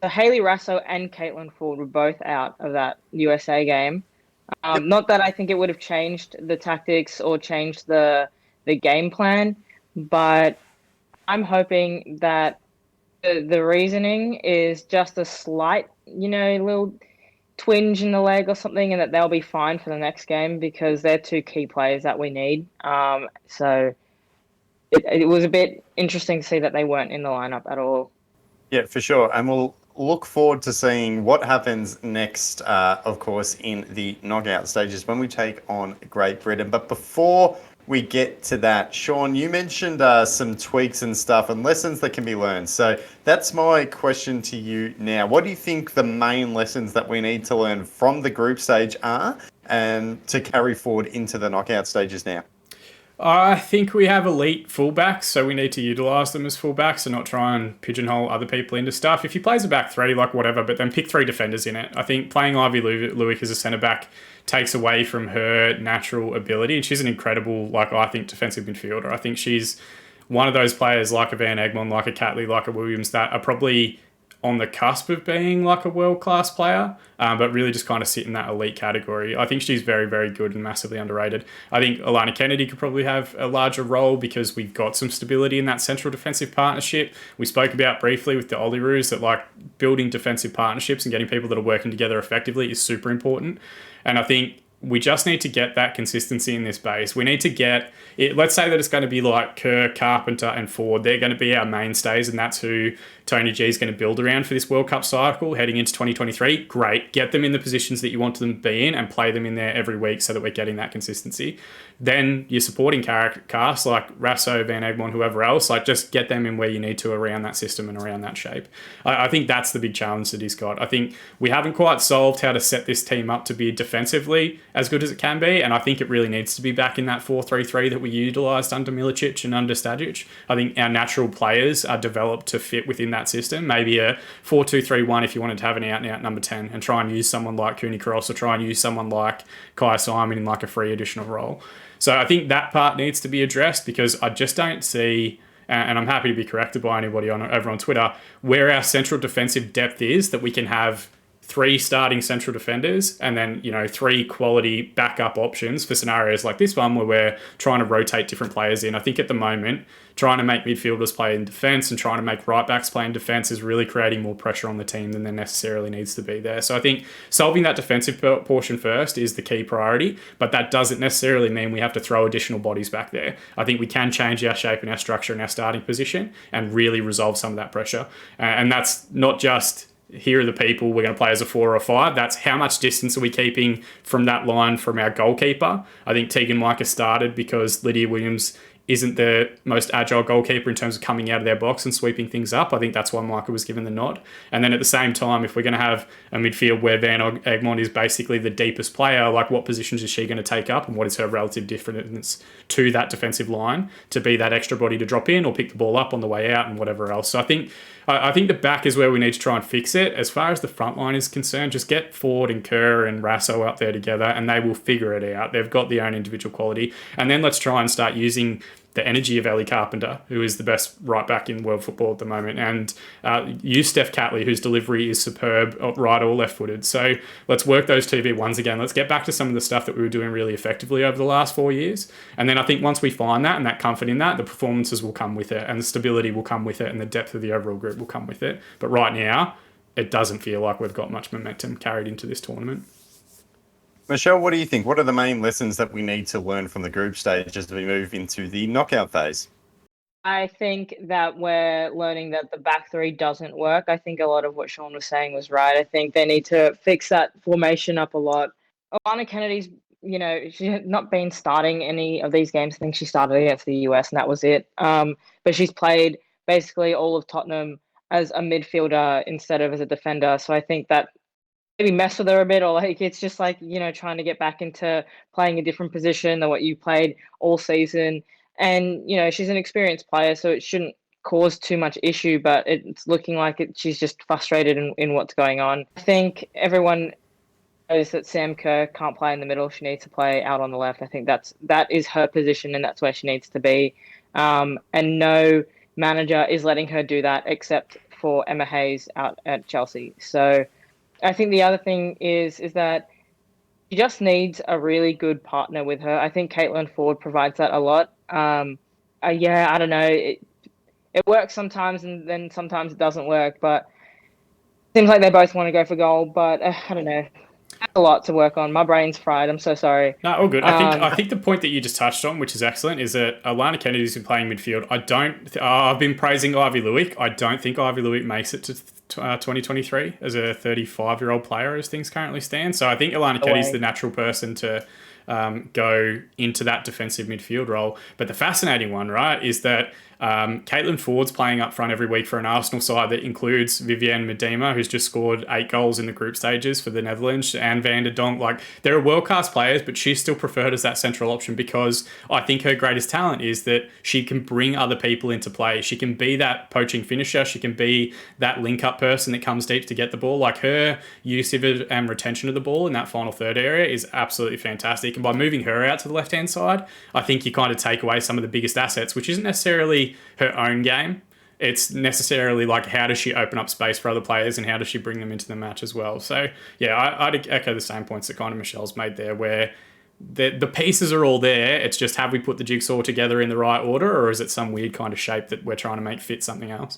Speaker 4: So Hayley Rasso and Caitlin Ford were both out of that USA game. Not that I think it would have changed the tactics or changed the game plan, but I'm hoping that the reasoning is just a slight, you know, little twinge in the leg or something, and that they'll be fine for the next game because they're 2 key players that we need. So it was a bit interesting to see that they weren't in the lineup at all.
Speaker 1: Yeah, for sure. And we'll look forward to seeing what happens next, of course, in the knockout stages when we take on Great Britain. But before we get to that, Sean, you mentioned some tweaks and stuff and lessons that can be learned. So that's my question to you now. What do you think the main lessons that we need to learn from the group stage are and to carry forward into the knockout stages now?
Speaker 2: I think we have elite fullbacks, so we need to utilise them as fullbacks and not try and pigeonhole other people into stuff. If he plays a back three, like whatever, but then pick 3 defenders in it. I think playing Ivy Lewick as a centre back takes away from her natural ability, and she's an incredible, like I think, defensive midfielder. I think she's one of those players like a Van Egmond, like a Catley, like a Williams that are probably on the cusp of being like a world-class player, but really just kind of sit in that elite category. I think she's very, very good and massively underrated. I think Alana Kennedy could probably have a larger role because we've got some stability in that central defensive partnership. We spoke about briefly with the Olyroos that like building defensive partnerships and getting people that are working together effectively is super important. And I think we just need to get that consistency in this base. We need to get it. Let's say that it's going to be like Kerr, Carpenter, and Ford. They're going to be our mainstays, and that's who Tony G is going to build around for this World Cup cycle heading into 2023. Great. Get them in the positions that you want them to be in and play them in there every week so that we're getting that consistency. Then your supporting cast like Rasso, Van Egmond, whoever else, like just get them in where you need to around that system and around that shape. I think that's the big challenge that he's got. I think we haven't quite solved how to set this team up to be defensively as good as it can be, and I think it really needs to be back in that 4-3-3 that we utilised under Milicic and under Stajic. I think our natural players are developed to fit within that system. Maybe a 4-2-3-1 if you wanted to have an out-and-out number 10 and try and use someone like Cooney Cross or try and use someone like Kai Simon in like a free additional role. So I think that part needs to be addressed because I just don't see, and I'm happy to be corrected by anybody over on Twitter, where our central defensive depth is that we can have 3 starting central defenders and then, 3 quality backup options for scenarios like this one where we're trying to rotate different players in. I think at the moment, trying to make midfielders play in defence and trying to make right backs play in defence is really creating more pressure on the team than there necessarily needs to be there. So I think solving that defensive portion first is the key priority, but that doesn't necessarily mean we have to throw additional bodies back there. I think we can change our shape and our structure and our starting position and really resolve some of that pressure. And that's not just here are the people we're going to play as a 4 or a 5. That's how much distance are we keeping from that line from our goalkeeper. I think Tegan Micah started because Lydia Williams isn't the most agile goalkeeper in terms of coming out of their box and sweeping things up. I think that's why Micah was given the nod. And then at the same time, if we're going to have a midfield where Van Egmond is basically the deepest player, like what positions is she going to take up and what is her relative difference to that defensive line to be that extra body to drop in or pick the ball up on the way out and whatever else. So I think the back is where we need to try and fix it. As far as the front line is concerned, just get Ford and Kerr and Rasso out there together and they will figure it out. They've got their own individual quality. And then let's try and start using the energy of Ellie Carpenter, who is the best right back in world football at the moment, and use Steph Catley, whose delivery is superb, right or left-footed. So let's work those 2v1s again. Let's get back to some of the stuff that we were doing really effectively over the last 4 years. And then I think once we find that and that comfort in that, the performances will come with it and the stability will come with it and the depth of the overall group will come with it. But right now, it doesn't feel like we've got much momentum carried into this tournament.
Speaker 1: Michelle, what do you think? What are the main lessons that we need to learn from the group stage as we move into the knockout phase?
Speaker 4: I think that we're learning that the back 3 doesn't work. I think a lot of what Sean was saying was right. I think they need to fix that formation up a lot. Alana Kennedy's, she's not been starting any of these games. I think she started against the US and that was it. But she's played basically all of Tottenham as a midfielder instead of as a defender. So I think that maybe mess with her a bit, or like it's just like trying to get back into playing a different position than what you played all season. And she's an experienced player, so it shouldn't cause too much issue. But it's looking like she's just frustrated in what's going on. I think everyone knows that Sam Kerr can't play in the middle. She needs to play out on the left. I think that is her position, and that's where she needs to be. And no manager is letting her do that except for Emma Hayes out at Chelsea. So I think the other thing is that she just needs a really good partner with her. I think Caitlin Ford provides that a lot. I don't know. It works sometimes and then sometimes it doesn't work, but it seems like they both want to go for goal, but I don't know. That's a lot to work on. My brain's fried. I'm so sorry.
Speaker 2: No, all good. I think the point that you just touched on, which is excellent, is that Alana Kennedy's been playing midfield. I've been praising Ivy Lewick. I don't think Ivy Lewick makes it to 2023 as a 35-year-old player as things currently stand. So I think Alana Kennedy's the natural person to go into that defensive midfield role. But the fascinating one, right, is that Caitlin Ford's playing up front every week for an Arsenal side that includes Vivienne Miedema, who's just scored 8 goals in the group stages for the Netherlands, and Van der Donk. Like, they're world-class players, but she's still preferred as that central option because I think her greatest talent is that she can bring other people into play. She can be that poaching finisher. She can be that link-up person that comes deep to get the ball. Like, her use of it and retention of the ball in that final third area is absolutely fantastic. And by moving her out to the left-hand side, I think you kind of take away some of the biggest assets, which isn't necessarily her own game. It's necessarily like, how does she open up space for other players and how does she bring them into the match as well? So yeah, I'd echo the same points that kind of Michelle's made there, where the pieces are all there. It's just, have we put the jigsaw together in the right order, or is it some weird kind of shape that we're trying to make fit something else?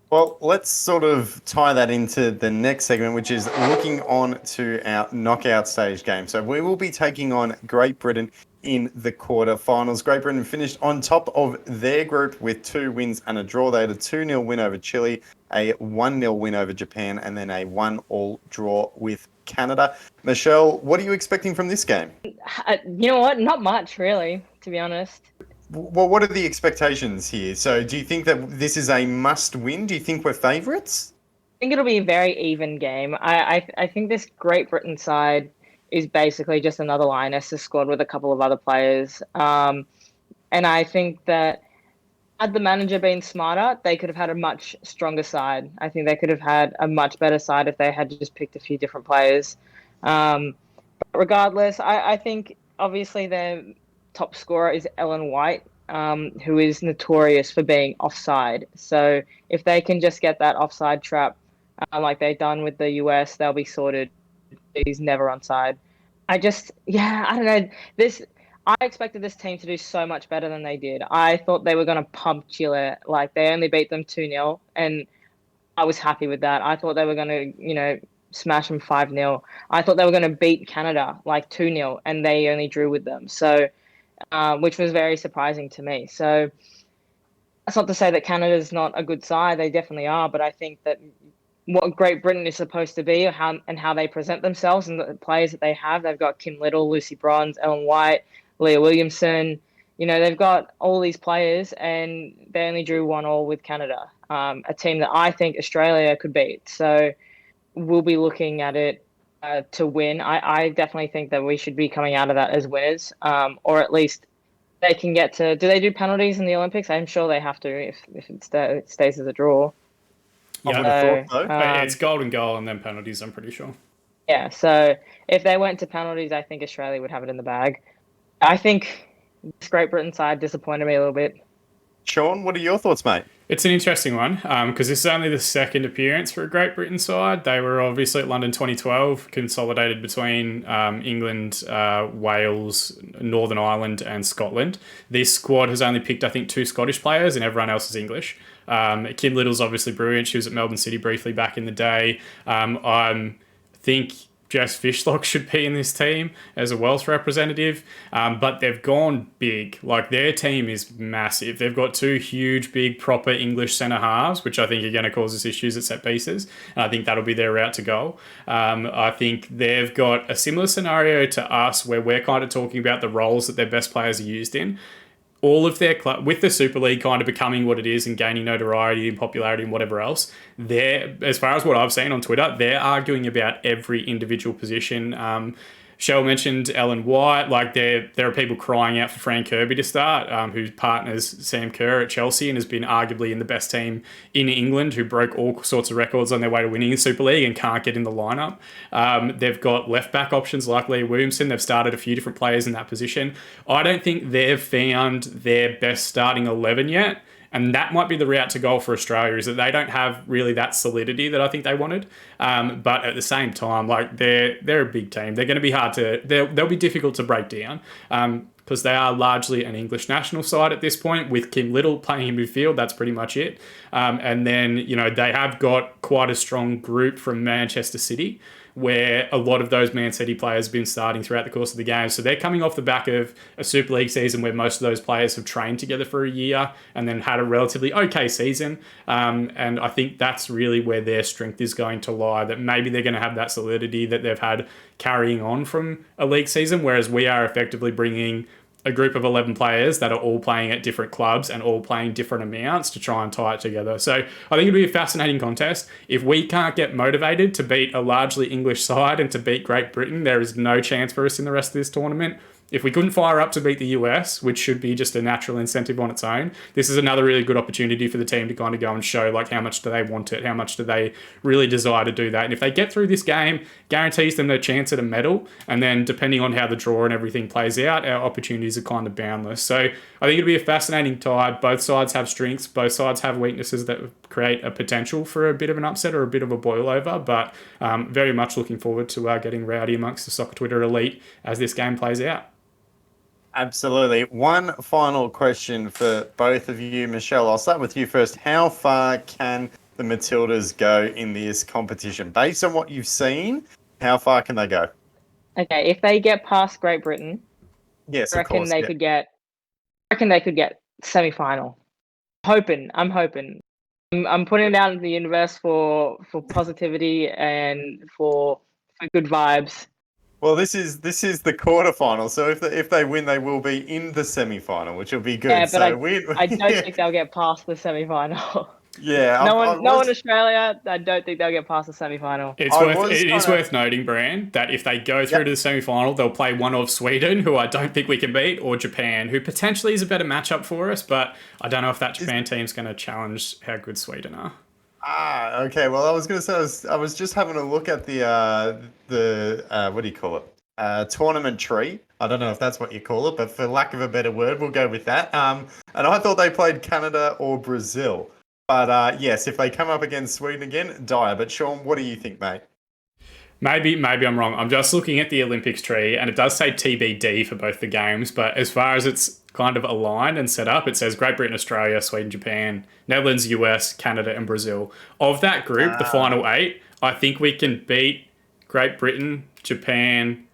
Speaker 1: Well, let's sort of tie that into the next segment, which is looking on to our knockout stage game. So we will be taking on Great Britain in the quarterfinals. Great Britain finished on top of their group with 2 wins and a draw. They had a 2-0 win over Chile, a 1-0 win over Japan, and then a 1-1 draw with Canada. Michelle, what are you expecting from this game?
Speaker 4: You know what? Not much, really, to be honest.
Speaker 1: Well, what are the expectations here? So do you think that this is a must-win? Do you think we're favourites?
Speaker 4: I think it'll be a very even game. I think this Great Britain side is basically just another Lionesses squad with a couple of other players. And I think that had the manager been smarter, they could have had a much stronger side. I think they could have had a much better side if they had just picked a few different players. But regardless, I think obviously their top scorer is Ellen White, who is notorious for being offside. So if they can just get that offside trap like they've done with the US, they'll be sorted. He's never onside. I don't know. I expected this team to do so much better than they did. I thought they were going to pump Chile. Like, they only beat them 2-0, and I was happy with that. I thought they were going to, smash them 5-0. I thought they were going to beat Canada like 2-0, and they only drew with them. So, which was very surprising to me. So that's not to say that Canada's not a good side. They definitely are. But I think that what Great Britain is supposed to be, how they present themselves and the players that they have, they've got Kim Little, Lucy Bronze, Ellen White, Leah Williamson. They've got all these players, and they only drew 1-1 with Canada, a team that I think Australia could beat. So we'll be looking at it to win. I definitely think that we should be coming out of that as winners, or at least they can get to. Do they do penalties in the Olympics? I'm sure they have to if it stays as a draw.
Speaker 2: Yeah,
Speaker 1: I would have thought so.
Speaker 2: It's golden goal and then penalties, I'm pretty sure.
Speaker 4: Yeah, so if they went to penalties, I think Australia would have it in the bag. I think this Great Britain side disappointed me a little bit.
Speaker 1: Sean, what are your thoughts, mate?
Speaker 2: It's an interesting one because this is only the second appearance for a Great Britain side. They were obviously at London 2012, consolidated between England, Wales, Northern Ireland and Scotland. This squad has only picked, I think, 2 Scottish players and everyone else is English. Kim Little's obviously brilliant. She was at Melbourne City briefly back in the day. I think Jess Fishlock should be in this team as a Welsh representative, but they've gone big. Like, their team is massive. They've got 2 huge, big, proper English centre halves, which I think are going to cause us issues at set pieces, and I think that'll be their route to goal. I think they've got a similar scenario to us where we're kind of talking about the roles that their best players are used in. All of their with the Super League kind of becoming what it is and gaining notoriety and popularity and whatever else, as far as what I've seen on Twitter, they're arguing about every individual position. Shell mentioned Ellen White. Like, there are people crying out for Fran Kirby to start, who partners Sam Kerr at Chelsea and has been arguably in the best team in England, who broke all sorts of records on their way to winning the Super League and can't get in the lineup. They've got left-back options like Leah Williamson. They've started a few different players in that position. I don't think they've found their best starting 11 yet. And that might be the route to goal for Australia, is that they don't have really that solidity that I think they wanted. But at the same time, like, they're a big team. They're going to be hard to... They'll be difficult to break down because they are largely an English national side at this point, with Kim Little playing in midfield. That's pretty much it. And then, they have got quite a strong group from Manchester City, where a lot of those Man City players have been starting throughout the course of the game. So they're coming off the back of a Super League season where most of those players have trained together for a year and then had a relatively okay season. And I think that's really where their strength is going to lie, that maybe they're going to have that solidity that they've had carrying on from a league season, whereas we are effectively bringing a group of 11 players that are all playing at different clubs and all playing different amounts to try and tie it together. So I think it'll be a fascinating contest. If we can't get motivated to beat a largely English side and to beat Great Britain, there is no chance for us in the rest of this tournament. If we couldn't fire up to beat the US, which should be just a natural incentive on its own, this is another really good opportunity for the team to kind of go and show like how much do they want it, how much do they really desire to do that. And if they get through this game, guarantees them their chance at a medal. And then depending on how the draw and everything plays out, our opportunities are kind of boundless. So I think it'll be a fascinating tie. Both sides have strengths, both sides have weaknesses that create a potential for a bit of an upset or a bit of a boil over. But very much looking forward to getting rowdy amongst the Soccer Twitter elite as this game plays out.
Speaker 1: Absolutely. One final question for both of you. Michelle, I'll start with you first. How far can the Matildas go in this competition? Based on what you've seen, how far can they go?
Speaker 4: Okay, if they get past Great Britain,
Speaker 1: Yes,
Speaker 4: I
Speaker 1: of
Speaker 4: reckon
Speaker 1: course.
Speaker 4: they could get. I reckon they could get semi-final. I'm hoping. I'm putting it out in the universe for positivity and for good vibes.
Speaker 1: Well, this is the quarterfinal. So if they win, they will be in the semi-final, which will be good.
Speaker 4: Yeah, but
Speaker 1: so
Speaker 4: I don't think they'll get past the semi-final.
Speaker 1: Yeah,
Speaker 4: No one in Australia. I don't think they'll get past the semi-final.
Speaker 2: It is worth noting, Bran, that if they go through to the semi-final, they'll play one of Sweden, who I don't think we can beat, or Japan, who potentially is a better matchup for us, but I don't know if that Japan team's going to challenge how good Sweden are.
Speaker 1: Okay. Well, I was going to say I was just having a look at the what do you call it? Tournament tree. I don't know if that's what you call it, but for lack of a better word, we'll go with that. And I thought they played Canada or Brazil. But yes, if they come up against Sweden again, dire. But Sean, what do you think, mate?
Speaker 2: Maybe I'm wrong. I'm just looking at the Olympics tree, and it does say TBD for both the games. But as far as it's kind of aligned and set up, it says Great Britain, Australia, Sweden, Japan, Netherlands, US, Canada, and Brazil. Of that group, the final 8, I think we can beat Great Britain, Japan,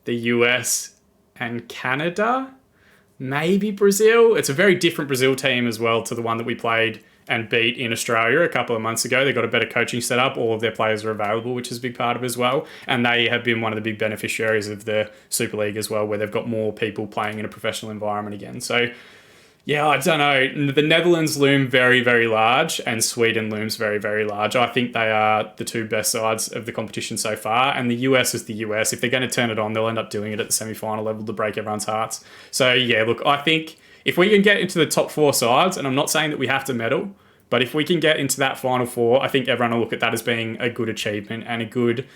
Speaker 2: the US, and Canada. Maybe Brazil. It's a very different Brazil team as well to the one that we played and beat in Australia a couple of months ago. They've got a better coaching setup. All of their players are available, which is a big part of it as well. And they have been one of the big beneficiaries of the Super League as well, where they've got more people playing in a professional environment again. So, yeah, I don't know. The Netherlands loom very, very large, and Sweden looms very, very large. I think they are the two best sides of the competition so far, and the US is the US. If they're going to turn it on, they'll end up doing it at the semi-final level to break everyone's hearts. So, yeah, look, I think if we can get into the top 4 sides, and I'm not saying that we have to medal, but if we can get into that final 4, I think everyone will look at that as being a good achievement and a good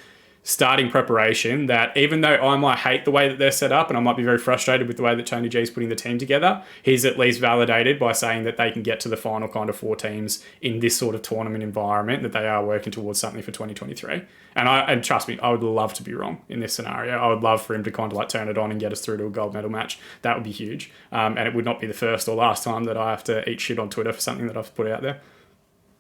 Speaker 2: starting preparation, that even though I might hate the way that they're set up and I might be very frustrated with the way that Tony G is putting the team together, he's at least validated by saying that they can get to the final kind of 4 teams in this sort of tournament environment, that they are working towards something for 2023. And trust me, I would love to be wrong in this scenario. I would love for him to kind of like turn it on and get us through to a gold medal match. That would be huge. And it would not be the first or last time that I have to eat shit on Twitter for something that I've put out there.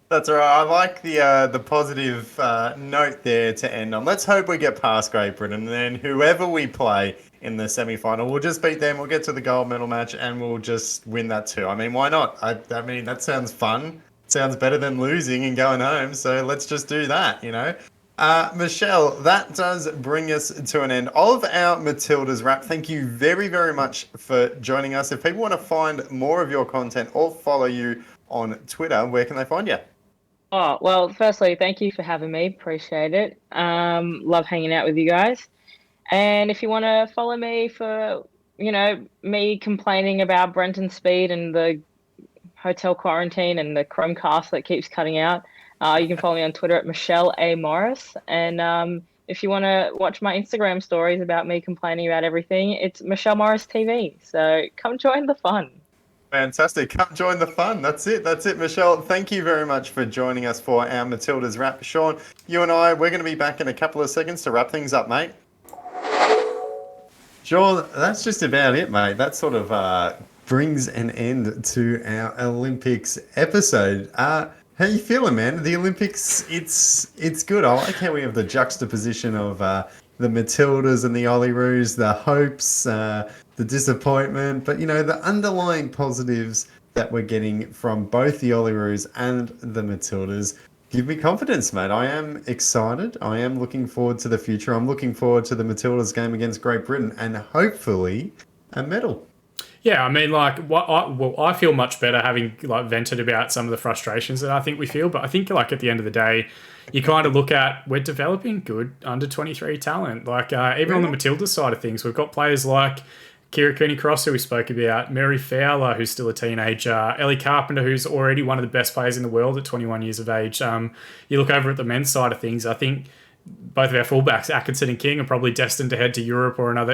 Speaker 1: That's all right. I like the positive note there to end on. Let's hope we get past Great Britain, and then whoever we play in the semi-final, we'll just beat them. We'll get to the gold medal match, and we'll just win that too. I mean, why not? I mean, that sounds fun. Sounds better than losing and going home. So let's just do that, you know. Michelle, that does bring us to an end of our Matildas wrap. Thank you very, very much for joining us. If people want to find more of your content or follow you on Twitter, where can they find you?
Speaker 4: Oh, well, firstly, thank you for having me. Appreciate it. Love hanging out with you guys. And if you want to follow me for, me complaining about Brenton Speed and the hotel quarantine and the Chromecast that keeps cutting out, you can follow me on Twitter at Michelle A. Morris. And if you want to watch my Instagram stories about me complaining about everything, it's Michelle Morris TV. So come join the fun.
Speaker 1: Fantastic. Come join the fun. That's it, Michelle. Thank you very much for joining us for our Matildas wrap. Sean, you and I, we're going to be back in a couple of seconds to wrap things up, mate. Sean, that's just about it, mate. That sort of brings an end to our Olympics episode. How you feeling, man? The Olympics, it's good. I like how we have the juxtaposition of the Matildas and the Olyroos, the hopes, the disappointment, but the underlying positives that we're getting from both the Olyroos and the Matildas give me confidence, mate. I am excited. I am looking forward to the future. I'm looking forward to the Matildas game against Great Britain and hopefully a medal.
Speaker 2: Yeah, I mean, like, I feel much better having like vented about some of the frustrations that I think we feel. But I think, like, at the end of the day, you kind of look at we're developing good under 23 talent. Like, even on the Matilda side of things, we've got players like Kira Cooney-Cross, who we spoke about, Mary Fowler, who's still a teenager, Ellie Carpenter, who's already one of the best players in the world at 21 years of age. You look over at the men's side of things, I think both of our fullbacks, Atkinson and King, are probably destined to head to Europe or another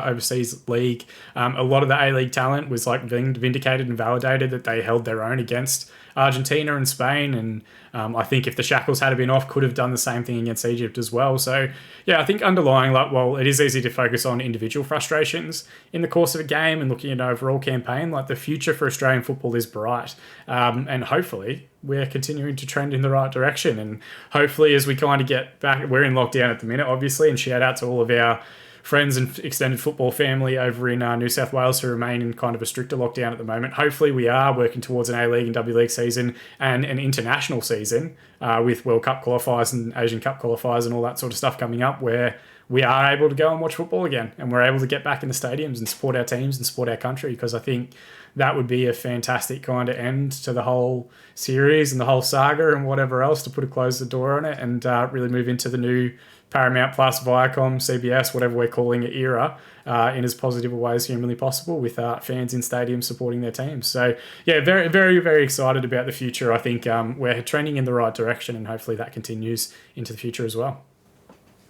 Speaker 2: overseas league. A lot of the A-League talent was like vindicated and validated that they held their own against Argentina and Spain, and I think if the shackles had been off, could have done the same thing against Egypt as well. So yeah, I think underlying, like, while it is easy to focus on individual frustrations in the course of a game and looking at an overall campaign, like, the future for Australian football is bright, and hopefully we're continuing to trend in the right direction. And hopefully, as we kind of get back, we're in lockdown at the minute, obviously, and shout out to all of our friends and extended football family over in New South Wales who remain in kind of a stricter lockdown at the moment. Hopefully we are working towards an A-League and W-League season and an international season with World Cup qualifiers and Asian Cup qualifiers and all that sort of stuff coming up, where we are able to go and watch football again and we're able to get back in the stadiums and support our teams and support our country, because I think that would be a fantastic kind of end to the whole series and the whole saga and whatever else, to put a close the door on it and really move into the new Paramount Plus, Viacom, CBS, whatever we're calling it, era, in as positive a way as humanly possible, with fans in stadiums supporting their teams. So yeah, very, very, very excited about the future. I think we're trending in the right direction, and hopefully that continues into the future as well.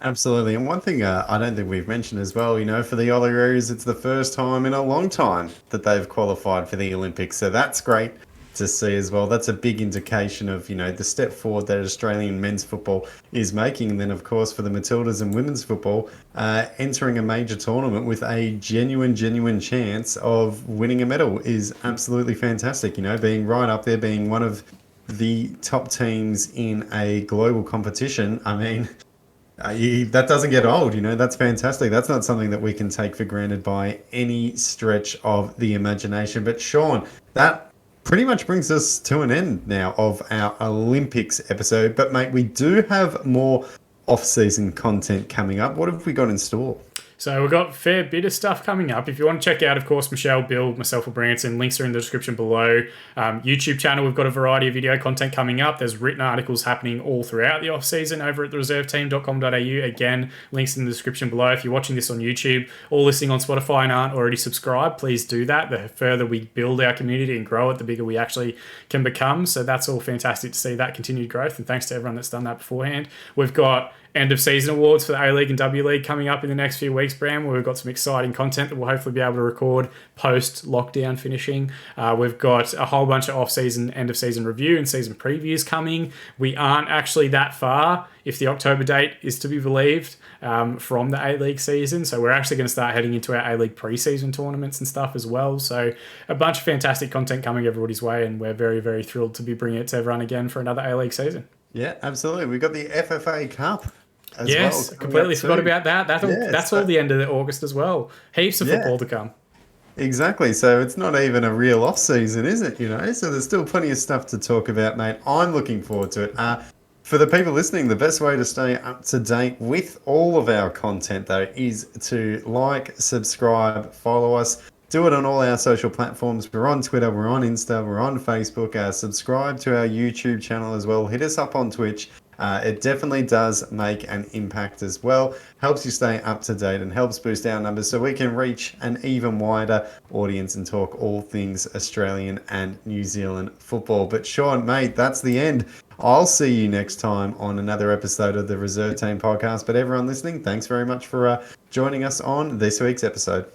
Speaker 1: Absolutely. And one thing I don't think we've mentioned as well, for the Olyroos, it's the first time in a long time that they've qualified for the Olympics. So that's great to see as well. That's a big indication of, the step forward that Australian men's football is making. And then, of course, for the Matildas and women's football, entering a major tournament with a genuine chance of winning a medal is absolutely fantastic. Being right up there, being one of the top teams in a global competition. I mean, that doesn't get old, that's fantastic. That's not something that we can take for granted by any stretch of the imagination. But Sean, that pretty much brings us to an end now of our Olympics episode. But mate, we do have more off-season content coming up. What have we got in store?
Speaker 2: So we've got a fair bit of stuff coming up. If you want to check out, of course, Michelle, Bill, myself, or Branson, links are in the description below. YouTube channel, we've got a variety of video content coming up. There's written articles happening all throughout the off-season over at thereserveteam.com.au. Again, links in the description below. If you're watching this on YouTube or listening on Spotify and aren't already subscribed, please do that. The further we build our community and grow it, the bigger we actually can become. So that's all fantastic to see that continued growth. And thanks to everyone that's done that beforehand. We've got end of season awards for the A-League and W-League coming up in the next few weeks, Bram, where we've got some exciting content that we'll hopefully be able to record post-lockdown finishing. We've got a whole bunch of off-season, end-of-season review and season previews coming. We aren't actually that far, if the October date is to be believed, from the A-League season. So we're actually going to start heading into our A-League pre-season tournaments and stuff as well. So a bunch of fantastic content coming everybody's way, and we're very, very thrilled to be bringing it to everyone again for another A-League season.
Speaker 1: Yeah, absolutely. We've got the FFA Cup.
Speaker 2: Yes, completely forgot about that. That's all the end of August as well. Heaps of football to come.
Speaker 1: Exactly. So it's not even a real off season, is it? So there's still plenty of stuff to talk about, mate. I'm looking forward to it. For the people listening, the best way to stay up to date with all of our content, though, is to like, subscribe, follow us. Do it on all our social platforms. We're on Twitter, we're on Insta, we're on Facebook. Subscribe to our YouTube channel as well. Hit us up on Twitch. It definitely does make an impact as well. Helps you stay up to date and helps boost our numbers so we can reach an even wider audience and talk all things Australian and New Zealand football. But Sean, mate, that's the end. I'll see you next time on another episode of the Reserve Team podcast. But everyone listening, thanks very much for joining us on this week's episode.